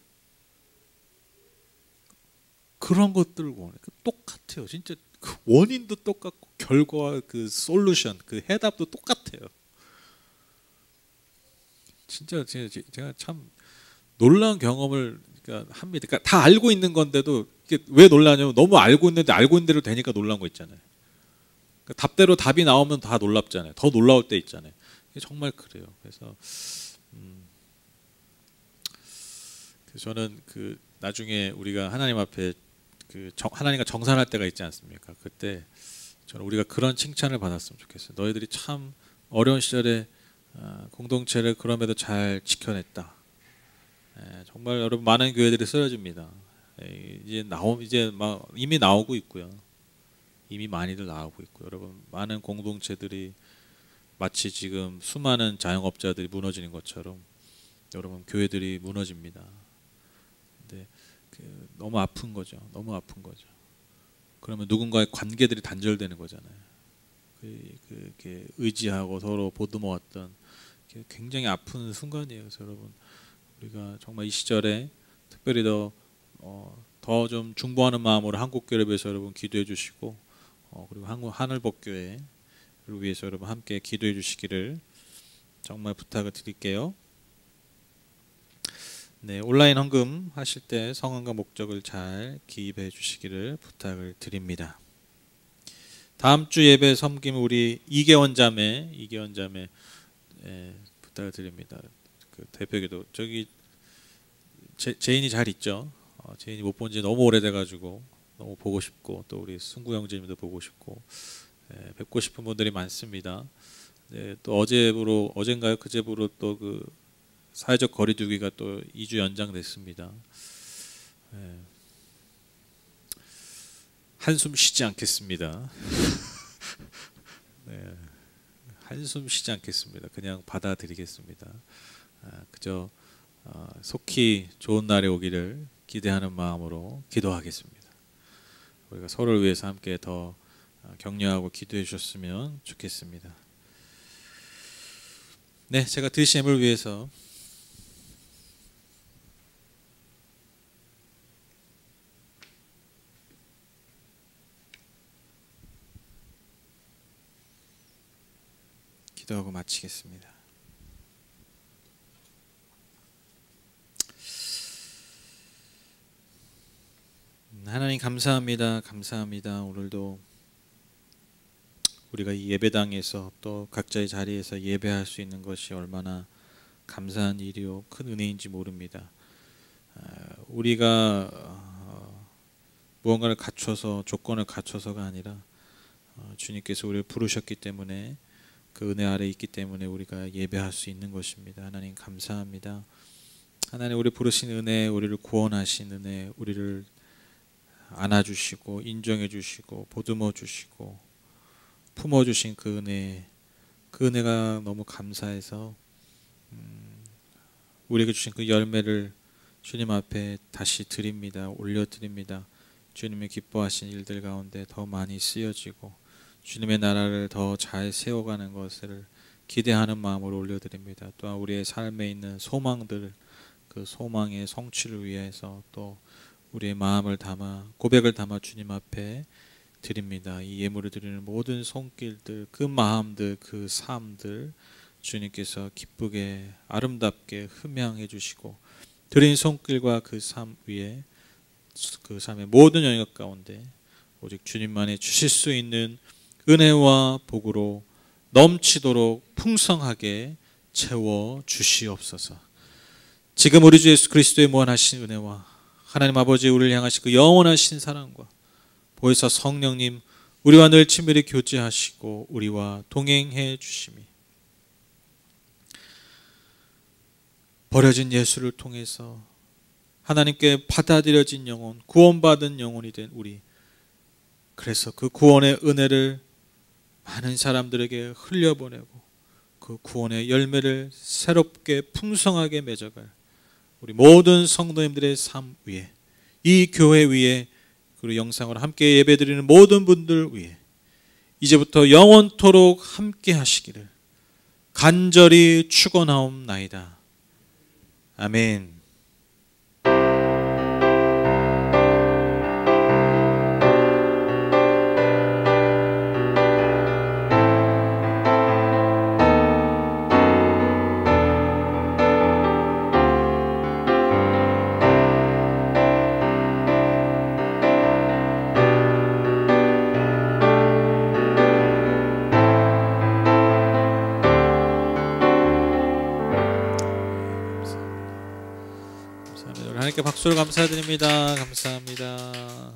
그런 것들을 원해. 똑같아요. 진짜 그 원인도 똑같고 결과와 그 솔루션, 그 해답도 똑같아요. 진짜 제가 참 놀라운 경험을 합니다. 그러니까 다 알고 있는 건데도 이게 왜 놀라냐면 너무 알고 있는데 알고 있는 대로 되니까 놀란 거 있잖아요. 그러니까 답대로 답이 나오면 다 놀랍잖아요. 더 놀라울 때 있잖아요. 정말 그래요. 그래서 저는 그 나중에 우리가 하나님 앞에 하나님과 정산할 때가 있지 않습니까? 그때 저는 우리가 그런 칭찬을 받았으면 좋겠어요. 너희들이 참 어려운 시절에 공동체를 그럼에도 잘 지켜냈다. 정말 여러분 많은 교회들이 쓰여집니다. 이제 막 이미 나오고 있고요. 이미 많이들 나오고 있고 여러분 많은 공동체들이 마치 지금 수많은 자영업자들이 무너지는 것처럼 여러분 교회들이 무너집니다. 근데 너무 아픈 거죠. 너무 아픈 거죠. 그러면 누군가의 관계들이 단절되는 거잖아요. 그렇게 의지하고 서로 보듬어왔던 굉장히 아픈 순간이에요. 그래서 여러분 우리가 정말 이 시절에 특별히 더 좀 중보하는 마음으로 한국교회를 위해서 여러분 기도해 주시고 그리고 하늘복교회를 위해서 여러분 함께 기도해 주시기를 정말 부탁을 드릴게요. 네, 온라인 헌금 하실 때 성함과 목적을 잘 기입해 주시기를 부탁을 드립니다. 다음 주 예배 섬김 우리 이계원 자매 부탁을 드립니다. 그 대표기도 저기 제인이 잘 있죠? 제인이 못 본 지 너무 오래돼가지고 너무 보고 싶고 또 우리 승구 형제님도 보고 싶고 뵙고 싶은 분들이 많습니다. 네, 또 어젠가요? 그제부로 또 그 사회적 거리두기가 또 2주 연장됐습니다. 한숨 쉬지 않겠습니다. 네, 한숨 쉬지 않겠습니다. 그냥 받아들이겠습니다. 그저 속히 좋은 날이 오기를 기대하는 마음으로 기도하겠습니다. 우리가 서로를 위해서 함께 더 격려하고 기도해 주셨으면 좋겠습니다. 네, 제가 드신 예물을 위해서 기도하고 마치겠습니다. 하나님 감사합니다. 감사합니다. 오늘도 우리가 이 예배당에서 또 각자의 자리에서 예배할 수 있는 것이 얼마나 감사한 일이요 큰 은혜인지 모릅니다. 우리가 무언가를 갖춰서 조건을 갖춰서가 아니라 주님께서 우리를 부르셨기 때문에 그 은혜 아래 있기 때문에 우리가 예배할 수 있는 것입니다. 하나님 감사합니다. 하나님 우리 부르신 은혜, 우리를 구원하신 은혜, 우리를 안아주시고 인정해주시고 보듬어주시고 품어주신 그 은혜가 너무 감사해서 우리에게 주신 그 열매를 주님 앞에 다시 드립니다. 올려드립니다. 주님의 기뻐하신 일들 가운데 더 많이 쓰여지고 주님의 나라를 더 잘 세워가는 것을 기대하는 마음으로 올려드립니다. 또한 우리의 삶에 있는 소망들 그 소망의 성취를 위해서 또 우리의 마음을 담아 고백을 담아 주님 앞에 드립니다. 이 예물을 드리는 모든 손길들, 그 마음들, 그 삶들 주님께서 기쁘게 아름답게 흠양해 주시고 드린 손길과 그 삶 위에 그 삶의 모든 영역 가운데 오직 주님만이 주실 수 있는 은혜와 복으로 넘치도록 풍성하게 채워 주시옵소서. 지금 우리 주 예수 그리스도의 무한하신 은혜와 하나님 아버지 우리를 향하신 그 영원하신 사랑과 보혜사 성령님 우리와 늘 친밀히 교제하시고 우리와 동행해 주심이 버려진 예수를 통해서 하나님께 받아들여진 영혼, 구원받은 영혼이 된 우리, 그래서 그 구원의 은혜를 많은 사람들에게 흘려보내고 그 구원의 열매를 새롭게 풍성하게 맺어갈 우리 모든 성도님들의 삶 위에, 이 교회 위에, 그리고 영상으로 함께 예배드리는 모든 분들 위에 이제부터 영원토록 함께 하시기를 간절히 축원하옵나이다. 아멘. 하나님께 박수를 감사드립니다. 감사합니다.